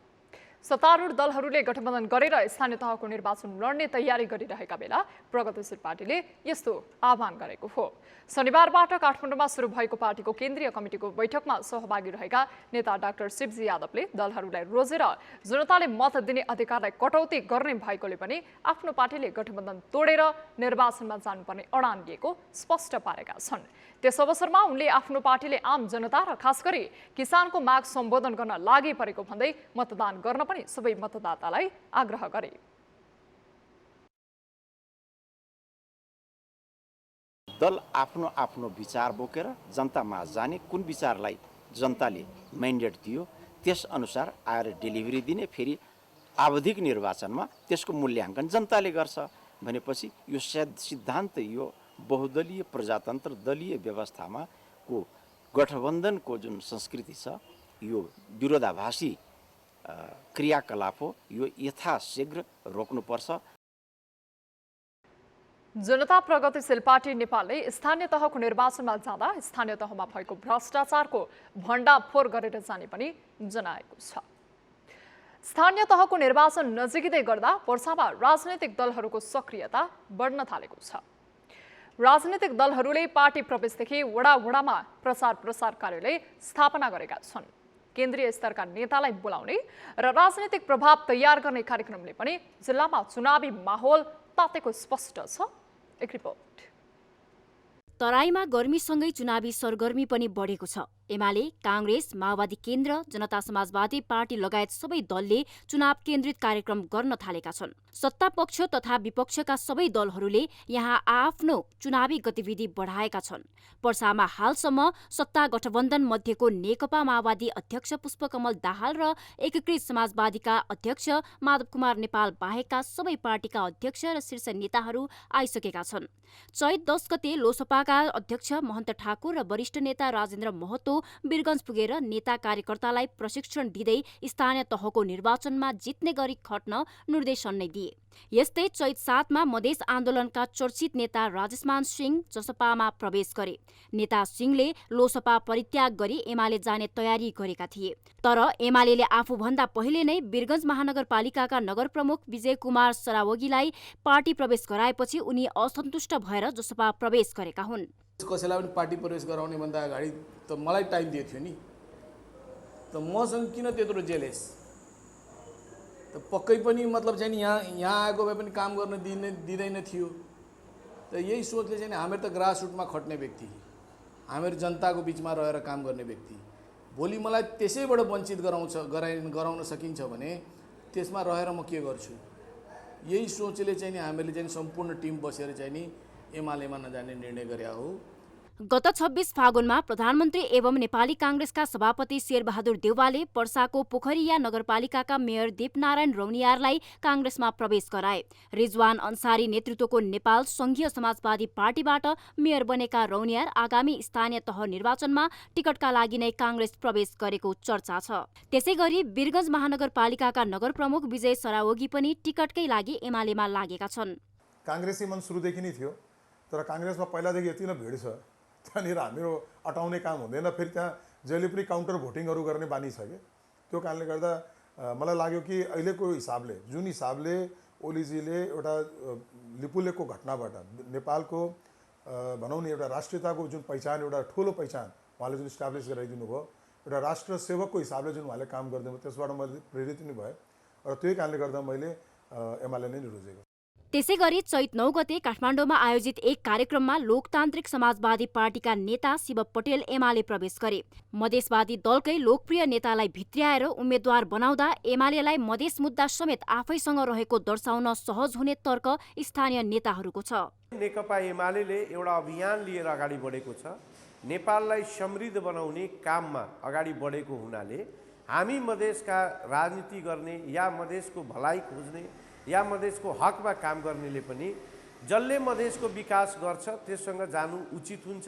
सत्तारूढ दलहरूले गठबन्धन गरेर स्थानीय तहको निर्वाचन लड्ने तयारी गरिरहेका बेला प्रगतिशील पार्टीले यस्तो आह्वान गरेको हो। शनिबारबाट काठमाडौँमा सुरु भएको पार्टीको केन्द्रीय कमिटीको बैठकमा सहभागी रहेका नेता डाक्टर शिवजी यादवले दलहरूलाई रोजेर जनताले मत दिने अधिकारलाई कटौती गर्ने भएकोले पनि आफ्नो पार्टीले गठबन्धन तोडेर निर्वाचनमा जानुपर्ने अडान लिएको स्पष्ट पारेका छन्। त्यस अवसरमा उनले आफ्नो पार्टीले आम जनता र खास गरी किसानको माग सम्बोधन गर्न लागि परेको भन्दै मतदान गर्न पनि सबै मतदातालाई आग्रह गरे। दल आफ्नो आफ्नो विचार बोकेर जनतामा जाने, कुन विचारलाई जनताले म्यान्डेट दियो त्यसअनुसार आएर डेलिभरी दिने, फेरि आवधिक निर्वाचनमा त्यसको मूल्याङ्कन जनताले गर्छ भनेपछि यो सिद्धान्त, यो बहुदलीय प्रजातन्त्र दलीय व्यवस्थामा को गठबन्धनको जुन संस्कृति छ, यो विरोधाभासी क्रियाकलाप हो। यो यथाशीघ्र रोक्नुपर्छ। जनता प्रगतिशील पार्टी नेपालले स्थानीय तहको निर्वाचनमा जाँदा स्थानीय तहमा भएको भ्रष्टाचारको भण्डाफोर गरेर जाने पनि जनाएको छ। स्थानीय तहको निर्वाचन नजिकै गर्दा वर्षामा राजनैतिक दलहरूको सक्रियता बढ्न थालेको छ। राजनैतिक दलहरूले पार्टी प्रवेशदेखि वडामा प्रचार कार्यालय स्थापना गरेका छन्। केन्द्रीय स्तरका नेतालाई बोलाउने र राजनैतिक प्रभाव तयार गर्ने कार्यक्रमले पनि जिल्लामा चुनावी माहौल तातेको स्पष्ट छ। एक रिपोर्ट। तराईमा गर्मीसँगै चुनावी सरगर्मी पनि बढेको छ। एमाले, कांग्रेस, माओवादी केन्द्र, जनता समाजवादी पार्टी लगायत सबै दलले चुनाव केन्द्रित कार्यक्रम गर्न थालेका छन्। सत्ता पक्ष तथा विपक्षका सबै दलहरूले यहाँ आफ्नो चुनावी गतिविधि बढाएका छन्। पर्सामा हालसम्म सत्ता गठबन्धन मध्येको नेकपा माओवादी अध्यक्ष पुष्पकमल दाहाल र एकीकृत समाजवादीका अध्यक्ष माधव कुमार नेपाल बाहेकका सबै पार्टीका अध्यक्ष र शीर्ष नेताहरू आइसकेका छन्। चैत 10 गते लोसपाका अध्यक्ष महन्त ठाकुर र वरिष्ठ नेता राजेन्द्र महतो वीरगञ्ज पुगेर नेता कार्यकर्तालाई प्रशिक्षण दिँदै स्थानीय तहको निर्वाचनमा जित्ने गरी खट्न निर्देशन नै दिए। यस्तै चैत 7 मा मधेस आन्दोलनका चर्चित नेता राजेशमान सिंह जसपामा प्रवेश गरे। नेता सिंहले लोसपा परित्याग गरी एमाले जाने तयारी गरेका थिए। तर एमाले आफूभन्दा पहिले नै वीरगञ्ज महानगरपालिकाका नगर प्रमुख विजय कुमार सरावगीलाई पार्टी प्रवेश गराएपछि उनी असन्तुष्ट भएर जसपा प्रवेश गरेका हुन्। कसैलाई पनि पार्टी प्रवेश गराउने भन्दा अगाडि त मलाई टाइम दिएको थियो नि, त मसँग किन त्यत्रो जेलेस? त पक्कै पनि मतलब चाहिँ यहाँ आएको भए पनि काम गर्न दिँदैन थियो। त यही सोचले चाहिँ हामीहरू त ग्रासरुटमा खट्ने व्यक्ति, हामीहरू जनताको बिचमा रहेर काम गर्ने व्यक्ति, भोलि मलाई त्यसैबाट वञ्चित गराउन सकिन्छ भने त्यसमा रहेर म के गर्छु? यही सोचले चाहिँ हामीहरूले चाहिँ सम्पूर्ण टिम बसेर चाहिँ नि एमालेमा नजाने निर्णय गरे हो। गत 26 फागुनमा प्रधानमन्त्री एवं नेपाली कांग्रेसका सभापति शेरबहादुर देउवाले पर्साको पोखरिया नगरपालिकाका मेयर दीपनारायण रौनियारलाई कांग्रेसमा प्रवेश गराए। रिजवान अन्सारी नेतृत्वको नेपाल संघीय समाजवादी पार्टीबाट मेयर बनेका रौनियार आगामी स्थानीय तह निर्वाचनमा टिकटका लागि नै कांग्रेस प्रवेश गरेको चर्चा छ। त्यसैगरी वीरगञ्ज महानगरपालिकाका नगर प्रमुख विजय सरावगी पनि टिकटकै लागि एमालेमा लागेका छन्। कांग्रेसी मन सुरुदेखि नै थियो, तर कांग्रेसमा पहिलादेखि यति नै भिड छ, त्यहाँनिर हाम्रो अटाउने काम हुँदैन। फेरि त्यहाँ जहिले पनि काउन्टर भोटिङहरू गर्ने बानी छ कि, त्यो कारणले गर्दा मलाई लाग्यो कि अहिलेको हिसाबले जुन हिसाबले ओलीजीले एउटा लिपुलेको घटनाबाट नेपालको भनौँ न एउटा राष्ट्रियताको जुन पहिचान, एउटा ठुलो पहिचान उहाँले जुन इस्टाब्लिस गराइदिनु भयो, एउटा राष्ट्र सेवकको हिसाबले जुन उहाँले काम गरिदिनु भयो, त्यसबाट मैले प्रेरित पनि भएँ र त्यही कारणले गर्दा मैले एमाले नै रोजेको। त्यसैगरी चैत 9 गते काठमाडौँमा आयोजित एक कार्यक्रममा लोकतान्त्रिक समाजवादी पार्टीका नेता शिव पटेल एमाले प्रवेश गरे। मधेसवादी दलकै लोकप्रिय नेतालाई भित्र्याएर उम्मेद्वार बनाउँदा एमालेलाई मधेस मुद्दा समेत आफैसँग रहेको दर्शाउन सहज हुने तर्क स्थानीय नेताहरूको छ। नेकपा एमाले एउटा अभियान लिएर अगाडि बढेको छ। नेपाललाई समृद्ध बनाउने काममा अगाडि बढेको हुनाले हामी मधेसका राजनीति गर्ने या मधेसको भलाइ खोज्ने या मधेसको हकमा काम गर्नेले पनि जसले मधेसको विकास गर्छ त्यससँग जानु उचित हुन्छ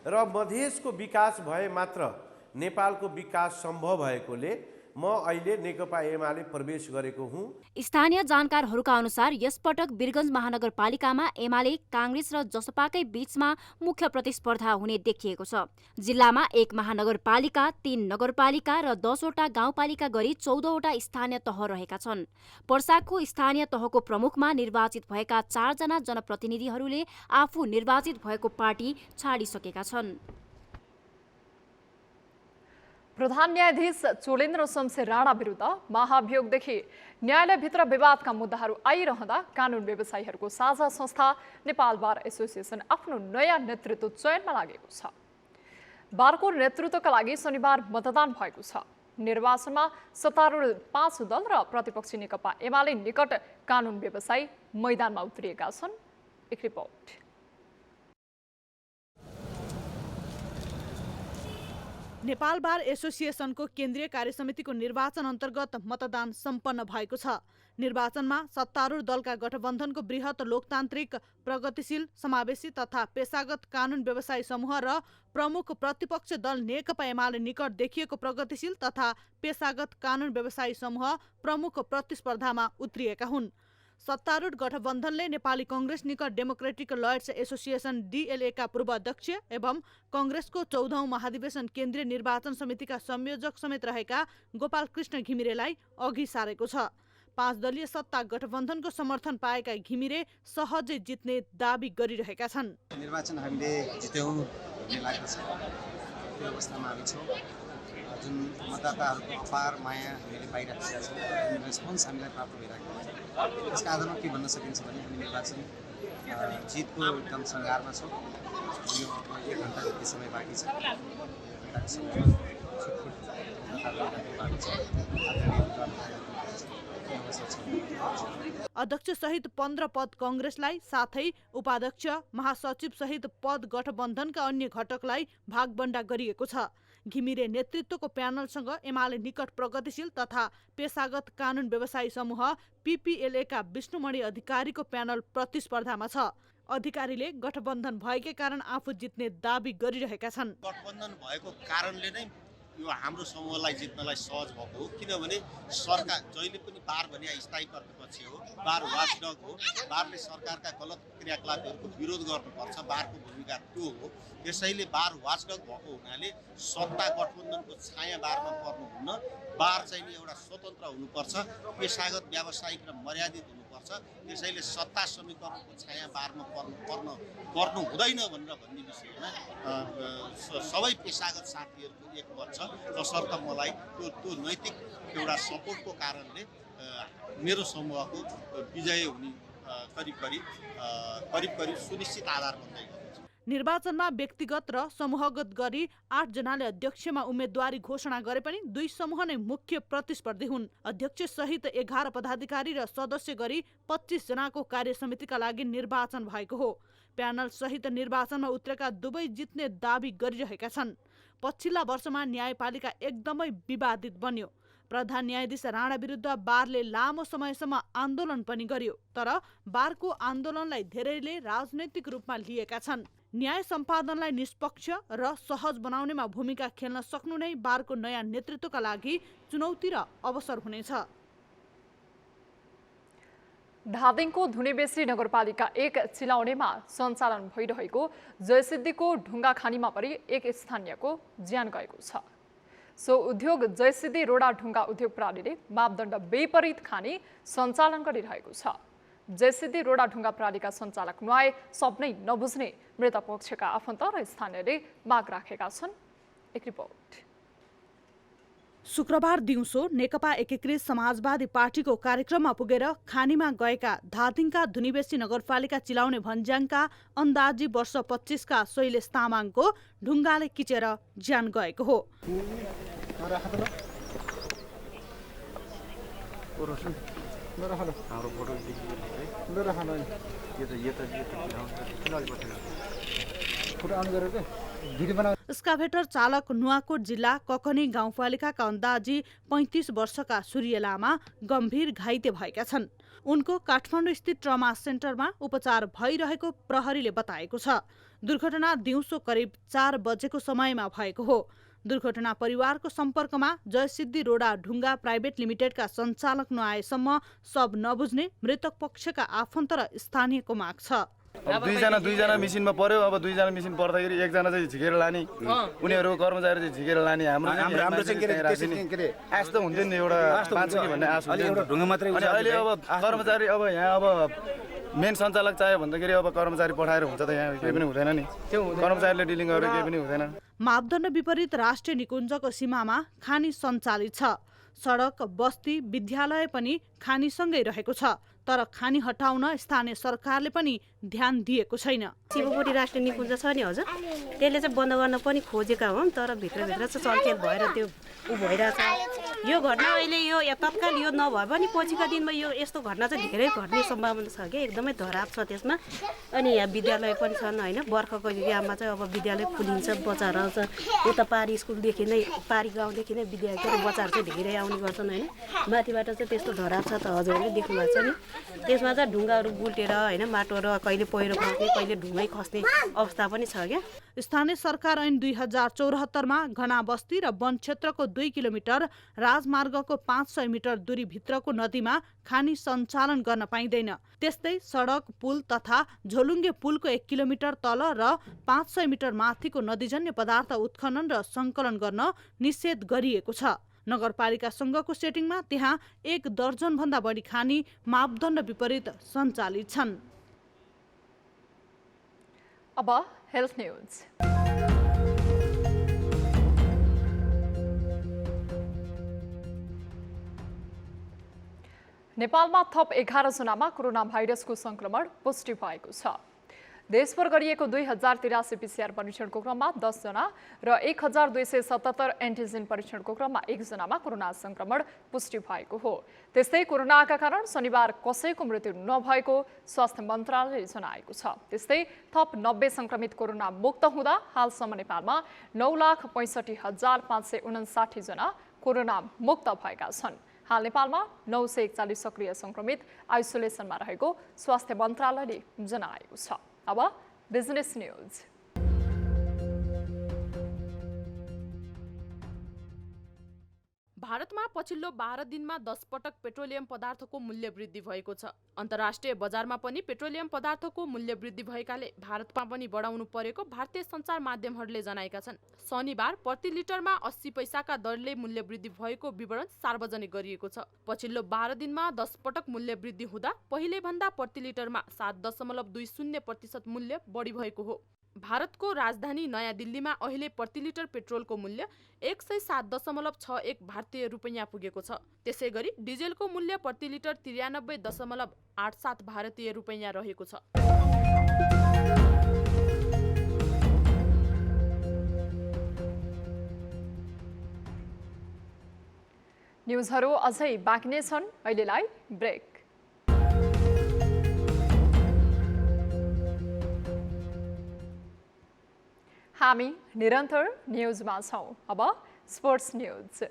र मधेसको विकास भए मात्र नेपालको विकास सम्भव भएकोले म अहिले नेकपा एमाले प्रवेश गरेको हुँ। स्थानीय जानकारहरूका अनुसार यसपटक वीरगञ्ज महानगरपालिकामा एमाले, कांग्रेस र जसपाकै बीचमा मुख्य प्रतिस्पर्धा हुने देखिएको छ। जिल्लामा 1 महानगरपालिका, 3 नगरपालिका र 10 वटा गाउँपालिका गरी 14 वटा स्थानीय तह रहेका छन्। पर्साको स्थानीय तहको प्रमुखमा निर्वाचित भएका 4 जना जनप्रतिनिधिहरूले आफू निर्वाचित भएको पार्टी छाडिसकेका छन्। प्रधान न्यायाधीश चोलेन्द्र शमशेर राणा विरुद्ध महाभियोगदेखि न्यायालयभित्र विवादका मुद्दाहरू आइरहँदा कानुन व्यवसायीहरूको साझा संस्था नेपाल बार एसोसिएसन आफ्नो नयाँ नेतृत्व चयनमा लागेको छ। बारको नेतृत्वका लागि शनिबार मतदान भएको छ। निर्वाचनमा सत्तारूढ 5 दल र प्रतिपक्षी नेकपा एमाले निकट कानुन व्यवसायी मैदानमा उत्रिएका छन्। एक रिपोर्ट। नेपाल बार एसोसिएसनको केन्द्रीय कार्यसमितिको निर्वाचन अन्तर्गत मतदान सम्पन्न भएको छ। निर्वाचनमा सत्तारूढ दलका गठबन्धनको बृहत लोकतान्त्रिक, प्रगतिशील, समावेशी तथा पेशागत कानुन व्यवसायी समूह र प्रमुख प्रतिपक्ष दल नेकपा एमाले निकट देखिएको प्रगतिशील तथा पेशागत कानुन व्यवसायी समूह प्रमुख प्रतिस्पर्धामा उत्रिएका हुन्। सत्तारूढ गठबन्धनले नेपाली कांग्रेस निकट डेमोक्रेटिक लयर्स एसोसिएसन DLA का पूर्व अध्यक्ष एवं कांग्रेसको 14औं महाधिवेशन केन्द्रीय निर्वाचन समितिका संयोजक समेत रहेका गोपाल कृष्ण घिमिरेलाई अघि सारेको छ। 5 दलीय सत्ता गठबन्धनको समर्थन पाएका घिमिरे सहजै जित्ने दाबी गरिरहेका छन्। निर्वाचन हामीले जित्यौं भन्ने लाग्दछ। त्यो अवस्थामा हामी छौँ। जुन मतदाताहरूको अपार माया हामीले पाइराखेका छौँ, जुन रेस्पोन्स हामीलाई प्राप्त भइरहेको छ, त्यसका आधारमा के भन्न सकिन्छ भने हामी निर्वाचन जितको एकदम सङ्घारमा छौँ। यो 1 घण्टा जति समय बाँकी छ। अध्यक्ष सहित 15 पद कांग्रेसलाई, साथै उपाध्यक्ष, महासचिव सहित पद गठबन्धनका अन्य घटकलाई भागबण्डा गरिएको छ। घिमिरे नेतृत्वको प्यानलसँग एमाले निकट प्रगतिशील तथा पेशागत कानुन व्यवसायी समूह PPLA का विष्णुमणि अधिकारीको प्यानल प्रतिस्पर्धामा छ। अधिकारीले गठबन्धन भएकै कारण आफू जित्ने दाबी गरिरहेका छन्। गठबन्धन भएको कारणले नै यो हाम्रो समूहलाई जित्नलाई सहज भएको हो, किनभने सरकार जहिले पनि बार भने स्थायी प्रतिपक्ष हो, बार वाचडग हो। बारले सरकारका गलत क्रियाकलापहरूको विरोध गर्नुपर्छ, बारको भूमिका त्यो हो। त्यसैले बार वाचडग भएको हुनाले सत्ता गठबन्धनको छाया बारमा पर्नुहुन्न। बार चाहिँ एउटा स्वतन्त्र हुनुपर्छ, पेशागत व्यावसायिक र मर्यादित हुनुपर्छ। त्यसैले सत्ता समीकरणको छाया बारमा पर्नु हुँदैन भन्ने विषयमा सबै पेशागत साथीहरूको एकमत छ। तसर्थ मलाई त्यो नैतिक एउटा सपोर्टको कारणले मेरो समूहको विजय हुने करिब सुनिश्चित आधार बन्दै गएको छ। निर्वाचनमा व्यक्तिगत र समूहगत गरी 8 जनाले अध्यक्षमा उम्मेदवारी घोषणा गरे पनि 2 समूह नै मुख्य प्रतिस्पर्धी हुन्। अध्यक्ष सहित 11 पदाधिकारी र सदस्य गरी 25 जनाको कार्यसमितिका लागि निर्वाचन भएको हो। प्यानल सहित निर्वाचनमा उत्रेका दुवै जित्ने दाबी गरिरहेका छन्। पछिल्ला वर्षमा न्यायपालिका एकदमै विवादित बन्यो। प्रधान न्यायाधीश राणा विरुद्ध बारले लामो समयसम्म आन्दोलन पनि गर्यो, तर बारको आन्दोलनलाई धेरैले राजनैतिक रूपमा लिएका छन्। न्याय सम्पादनलाई निष्पक्ष र सहज बनाउनेमा भूमिका खेल्न सक्नु नै बारको नयाँ नेतृत्वका लागि चुनौती र अवसर हुनेछ। धादिङको धुनेबेसी नगरपालिका 1 चिलाउनेमा सञ्चालन भइरहेको जयसिद्धिको ढुङ्गा खानीमा पनि एक स्थानीयको ज्यान गएको छ। सो उद्योग जयसिद्धि रोडा ढुङ्गा उद्योग प्रणालीले मापदण्ड विपरीत खानी सञ्चालन गरिरहेको छ। जयसिद्धि रोडा ढुङ्गा प्रणालीका सञ्चालक न्याय सबै नबुझ्ने मृत पक्षका आफन्त र स्थानीयले माग राखेका छन्। एक रिपोर्ट। शुक्रबार दिउँसो नेकपा एकीकृत समाजवादी पार्टीको कार्यक्रममा पुगेर खानीमा गएका धादिङका धुनीबेसी नगरपालिका चिलाउने भन्ज्याङका अन्दाजी वर्ष 25 का शैलेश तामाङको ढुङ्गाले किचेर ज्यान गएको हो। स्काभेटर चालक नुवाकोट जिल्ला ककनी गाउँपालिकाका अन्दाजी 35 वर्षका सूर्य लामा गम्भीर घाइते भएका छन्। उनको काठमाडौँ स्थित ट्रमा सेन्टरमा उपचार भइरहेको प्रहरीले बताएको छ। दुर्घटना दिउँसो करिब 4 बजेको समयमा भएको हो। दुर्घटना परिवारको सम्पर्कमा जयसिद्धि रोडा ढुङ्गा प्राइभेट लिमिटेडका सञ्चालक नआएसम्म सब नबुझ्ने मृतक पक्षका आफन्त र स्थानीयको माग छ। अब दुईजना मिसिनमा पर्यो। अब 2 जना मिसिन पर्दाखेरि 1 जना चाहिँ झिकेर लाने, उनीहरू कर्मचारी चाहिँ झिकेर लाने। हाम्रो चाहिँ आश त हुन्थ्यो नि, एउटा पाँच कि भन्ने आश हुन्थ्यो। अहिले अब कर्मचारी अब यहाँ अब मेन सञ्चालक चाहियो भन्दाखेरि अब कर्मचारी पठाएर हुन्छ त यहाँ केही पनि हुँदैन नि। कर्मचारीले डिलिङ गरेर केही पनि हुँदैन। मापदण्ड विपरीत राष्ट्रिय निकुञ्जको सीमामा खानी सञ्चालित छ। सडक, बस्ती, विद्यालय पनि खानीसँगै रहेको छ, तर खानी हटाउन स्थानीय सरकारले पनि ध्यान दिएको छैन। शिवपुरी राष्ट्रिय निकुञ्ज छ नि हजुर, त्यसले चाहिँ बन्द गर्न पनि खोजेका हुन्, तर भित्रभित्र चाहिँ चलखेल भएर त्यो भइरहेछ। यो घटना अहिले यो तत्काल यो नभए पनि पछिका दिनमा यो यस्तो घटना चाहिँ धेरै घट्ने सम्भावना छ कि एकदमै धराप छ त्यसमा। अनि यहाँ विद्यालय पनि छन् होइन, बर्खाको याममा चाहिँ अब विद्यालय खुलिन्छ, बच्चाहरू छ उता पारी स्कुलदेखि नै पारी गाउँदेखि नै विद्यालय बच्चाहरू चाहिँ धेरै आउने गर्छन् होइन। माथिबाट चाहिँ त्यस्तो धराप छ त हजुरहरूले देख्नु भएको छ नि। त्यसमा चाहिँ ढुङ्गाहरू गुल्टेर होइन, माटो र कहिले पहिरो खस्ने कहिले ढुङ्गै खस्ने अवस्था पनि छ क्या। स्थानीय सरकार ऐन 2074मा घना बस्ती र वन क्षेत्रको 2 किलोमिटर राजमार्गको 500 मिटर दूरीभित्रको नदीमा खानी सञ्चालन गर्न पाइँदैन। त्यस्तै सडक पुल तथा झोलुङ्गे पुलको 1 किलोमिटर तल र 500 मिटर माथिको नदीजन्य पदार्थ उत्खनन र सङ्कलन गर्न निषेध गरिएको छ। नगरपालिकासँगको सेटिङमा त्यहाँ 1 दर्जनभन्दा बढी खानी मापदण्ड विपरीत सञ्चालित छन्। अब हेल्थ न्यूज। नेपालमा थप 11 जनामा कोरोना भाइरसको संक्रमण पुष्टि भएको छ। देशभर गरिएको 2083 पीसीआर परीक्षणको क्रममा 10 जना र 1277 एन्टिजेन परीक्षणको क्रममा 1 जनामा कोरोना संक्रमण पुष्टि भएको हो। त्यस्तै कोरोनाका कारण शनिबार कसैको मृत्यु नभएको स्वास्थ्य मन्त्रालयले जनाएको छ। त्यस्तै थप 90 संक्रमित कोरोना मुक्त हुँदा हालसम्म नेपालमा 9,65,559 जना कोरोना मुक्त भएका छन्। हाल नेपालमा 941 सक्रिय संक्रमित आइसोलेसनमा रहेको स्वास्थ्य मन्त्रालयले जनाएको छ। अब बिजनेस न्यूज। भारतमा पछिल्लो 12 दिनमा 10 पटक पेट्रोलियम पदार्थको मूल्य वृद्धि भएको छ। अन्तर्राष्ट्रिय बजारमा पनि पेट्रोलियम पदार्थको मूल्य वृद्धि भएकाले भारतमा पनि बढाउनु परेको भारतीय सञ्चार माध्यमहरूले जनाएका छन्। शनिबार प्रति लिटरमा 80 पैसाका दरले मूल्य वृद्धि भएको विवरण सार्वजनिक गरिएको छ। पछिल्लो 12 दिनमा 10 पटक मूल्य वृद्धि हुँदा पहिले भन्दा प्रति लिटरमा 7.20% मूल्य बढी भएको हो। भारतको राजधानी नयाँ दिल्लीमा अहिले प्रति लिटर पेट्रोलको मूल्य 107.61 भारतीय रुपैयाँ पुगेको छ। त्यसैगरी डिजेलको मूल्य प्रति लिटर 93.87 भारतीय रुपैयाँ रहेको छ। न्युजहरू अझै बाँकी नै छन्। अहिलेलाई ब्रेक। हामी निरन्तर न्युजमा छौँ। अब स्पोर्ट्स न्युज।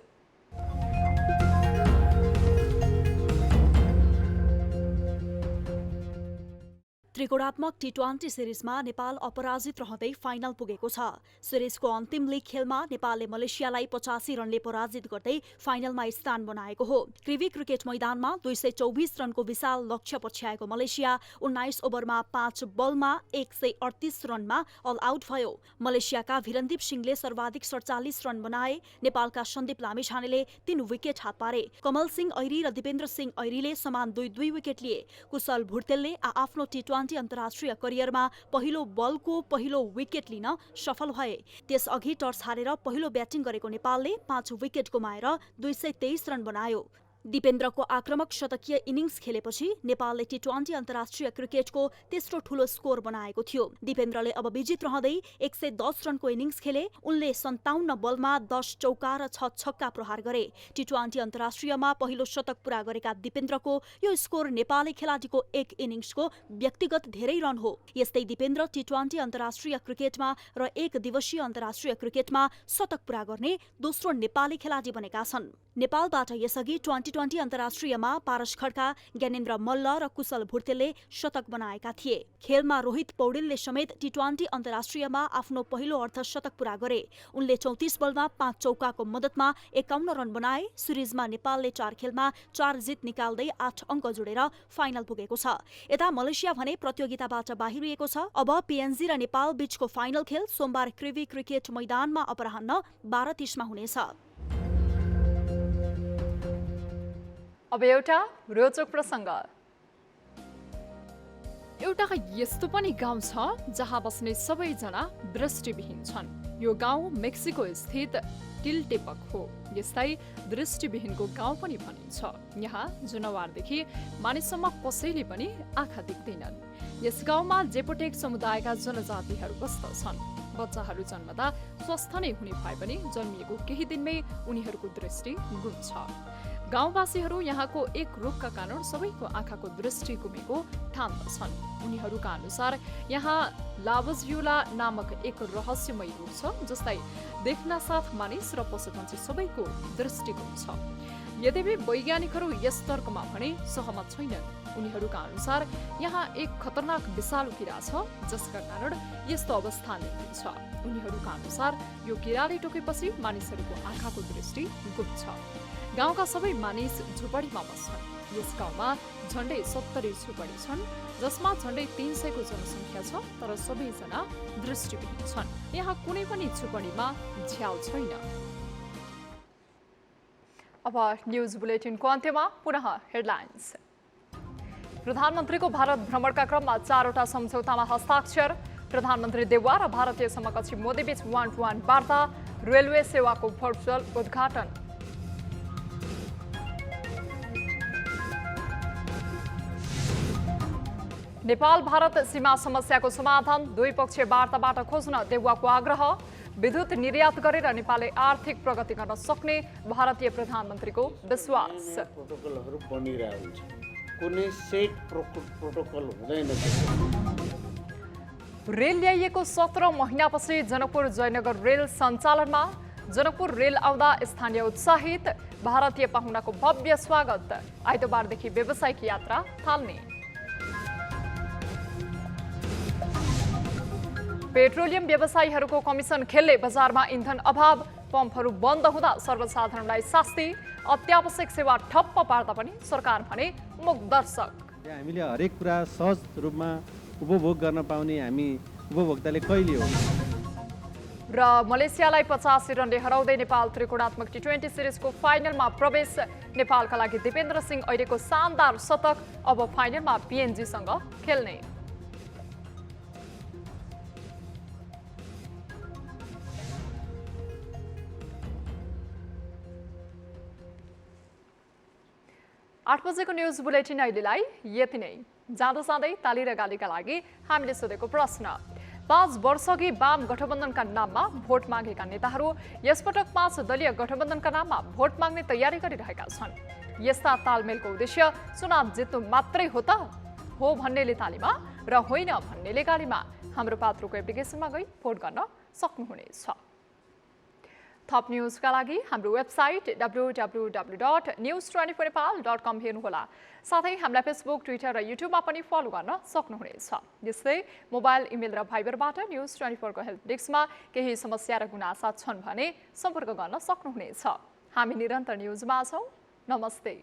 त्रिकोणात्मक टी20 सिरिजमा नेपाल अपराजित रहँदै फाइनल पुगेको छ। सिरिजको अन्तिम लीग खेलमा नेपालले मलेसियालाई 85 रनले पराजित गर्दै फाइनलमा स्थान बनाएको हो। क्रिवी क्रिकेट मैदानमा 224 रनको विशाल लक्ष्य पछ्याएको मलेसिया 19 ओभरमा 5 बलमा 138 रनमा अल आउट भयो। मलेसियाका भिरनदीप सिंहले सर्वाधिक 47 रन बनाए। नेपालका सन्दीप लामिछानेले 3 विकेट हात पारे। कमल सिंह ऐरी र दिपेन्द्र सिंह ऐरीले समान 2-2 विकेट लिए। कुशल भुर्तेलले आफ्नो टी20 अन्तर्राष्ट्रिय करियरमा पहिलो बलको पहिलो विकेट लिन सफल भए। त्यसअघि टर्च हारेर पहिलो ब्याटिङ गरेको नेपालले 5 विकेट गुमाएर 223 रन बनायो। दिपेन्द्रको आक्रमक शतकीय इनिङ्स खेलेपछि नेपालले टी20 अन्तर्राष्ट्रिय क्रिकेटको तेस्रो ठूलो स्कोर बनाएको थियो। दिपेन्द्रले अब विजित रहँदै 110 रनको इनिङ्स खेले। उनले 57 बलमा 10 चौका र 6 छक्का प्रहार गरे। टी20 अन्तर्राष्ट्रियमा पहिलो शतक पूरा गरेका दिपेन्द्रको यो स्कोर नेपाली खेलाडीको एक इनिङ्सको व्यक्तिगत धेरै रन हो। यस्तै दिपेन्द्र टी20 अन्तर्राष्ट्रिय क्रिकेटमा र एक दिवसीय अन्तर्राष्ट्रिय क्रिकेटमा शतक पूरा गर्ने दोस्रो नेपाली खेलाडी बनेका छन्। नेपालबाट यसअघि 2020 अन्तर्राष्ट्रियमा पारस खड्का, ज्ञानेन्द्र मल्ल र कुशल भुर्तेलले शतक बनाएका थिए। खेलमा रोहित पौडेलले समेत टी20 अन्तर्राष्ट्रियमा आफ्नो पहिलो अर्धशतक पूरा गरे। उनले 34 बलमा 5 चौकाको मद्दतमा 51 रन बनाए। सिरिजमा नेपालले 4 खेलमा 4 जित निकाल्दै 8 अङ्क जोडेर फाइनल पुगेको छ। यता मलेसिया भने प्रतियोगिताबाट बाहिरिएको छ। अब पीएनजी र नेपाल बीचको फाइनल खेल सोमबार क्रिवी क्रिकेट मैदानमा अपराह्न 12:30 मा हुनेछ। अब एउटा रोचक प्रसङ्ग। एउटा यस्तो पनि गाउँ छ जहाँ बस्ने सबैजना दृष्टिविहीन छन्। यो गाउँ मेक्सिको स्थित टिल्टेपक हो। यसलाई दृष्टिविहीनको गाउँ पनि भनिन्छ। यहाँ जनावरदेखि मानिससम्म कसैले पनि आँखा देख्दैनन्। यस गाउँमा जेपोटेक समुदायका जनजातिहरू बस्दछन्। बच्चाहरू जन्मदा स्वस्थ नै हुने भए पनि जन्मिएको केही दिनमै उनीहरूको दृष्टि गुम्छ। गाउँवासीहरू यहाँको एक रोगका कारण सबैको आँखाको दृष्टि गुमेको ठान्दछन्। उनीहरूका अनुसार यहाँ लाबोजियोला नामक एक रहस्यमय रोग छ जसलाई देख्न साथ मानिस र पशुपन्छी सबैको दृष्टिकोण छ। यद्यपि वैज्ञानिकहरू यस तर्कमा भने सहमत छैनन्। उनीहरूका अनुसार यहाँ एक खतरनाक विषालु किरा छ जसका कारण यस्तो अवस्था देखिन्छ। उनीहरूका अनुसार यो किराले टोकेपछि मानिसहरूको आँखाको दृष्टि गुम्छ। गाउँका सबै मानिस झुपडीमा बस्छन्। यस गाउँमा झण्डै 70 झुपडी छन् जसमा झण्डै 300 को जनसङ्ख्या छ, तर सबैजना दृष्टिविहीन छन्। यहाँ कुनै पनि झुपडीमा झ्याल छैन। अब न्यूज बुलेटिनको अन्त्यमा पुनः हेडलाइन्स। प्रधानमन्त्रीको भारत भ्रमणका क्रममा 4वटा सम्झौतामा हस्ताक्षर। प्रधानमन्त्री देउवा र भारतीय समकक्षी मोदीबीच 1-to-1 वार्ता। रेलवे सेवाको भर्चुअल उद्घाटन। नेपाल भारत सीमा समस्याको समाधान द्विपक्षीय वार्ताबाट खोज्न देउवाको आग्रह। विद्युत निर्यात गरेर नेपालले आर्थिक प्रगति गर्न सक्ने भारतीय प्रधानमन्त्रीको विश्वास। प्रोटोकलहरू बनिरहेको हुन्छ, कुनै सेट प्रोटोकल हुँदैन। रेल ल्याइएको 17 महिनापछि जनकपुर जयनगर रेल सञ्चालनमा। जनकपुर रेल आउँदा स्थानीय उत्साहित। भारतीय पाहुनाको भव्य स्वागत। आइतबारदेखि व्यावसायिक यात्रा थाल्ने। पेट्रोलियम व्यवसायीहरूको कमिसन खेल्ने बजारमा इन्धन अभाव। पम्पहरू बन्द हुँदा सर्वसाधारणलाई शास्ति। अत्यावश्यक सेवा ठप्प पार्दा पनि सरकार भने मुख दर्शक। हामीले हरेक कुरा सहज रूपमा उपभोग गर्न पाउने हामी उपभोक्ताले कहिले हो। र मलेसियालाई 85 रनले हराउँदै नेपाल त्रिकोणात्मक T20 सिरिजको फाइनलमा प्रवेश। नेपालका लागि दिपेन्द्र सिंह ऐरेको शानदार शतक। अब फाइनलमा PNG-सँग खेल्ने। आठ बजेको न्यूज बुलेटिन अहिलेलाई यति नै। जाँदा जाँदै ताली र गालीका लागि हामीले सोधेको प्रश्न। 5 वर्षअघि वाम गठबन्धनका नाममा भोट मागेका नेताहरू यसपटक 5 दलीय गठबन्धनका नाममा भोट माग्ने तयारी गरिरहेका छन्। यस्ता तालमेलको उद्देश्य चुनाव जित्नु मात्रै हो त? हो भन्नेले तालीमा र होइन भन्नेले गालीमा। हाम्रो पात्रोको एप्लिकेसनमा गई भोट गर्न सक्नुहुनेछ। थप न्यूजका लागि हाम्रो वेबसाइट www.news24nepal.com हेर्नुहोला। साथै हामीलाई फेसबुक, ट्विटर र युट्युबमा पनि फलो गर्न सक्नुहुनेछ। यस्तै मोबाइल, इमेल र भाइबरबाट न्यूज24 को हेल्प डेस्कमा केही समस्या र गुनासा छन् भने सम्पर्क गर्न सक्नुहुनेछ। हामी निरन्तर न्यूजमा छौँ। नमस्ते।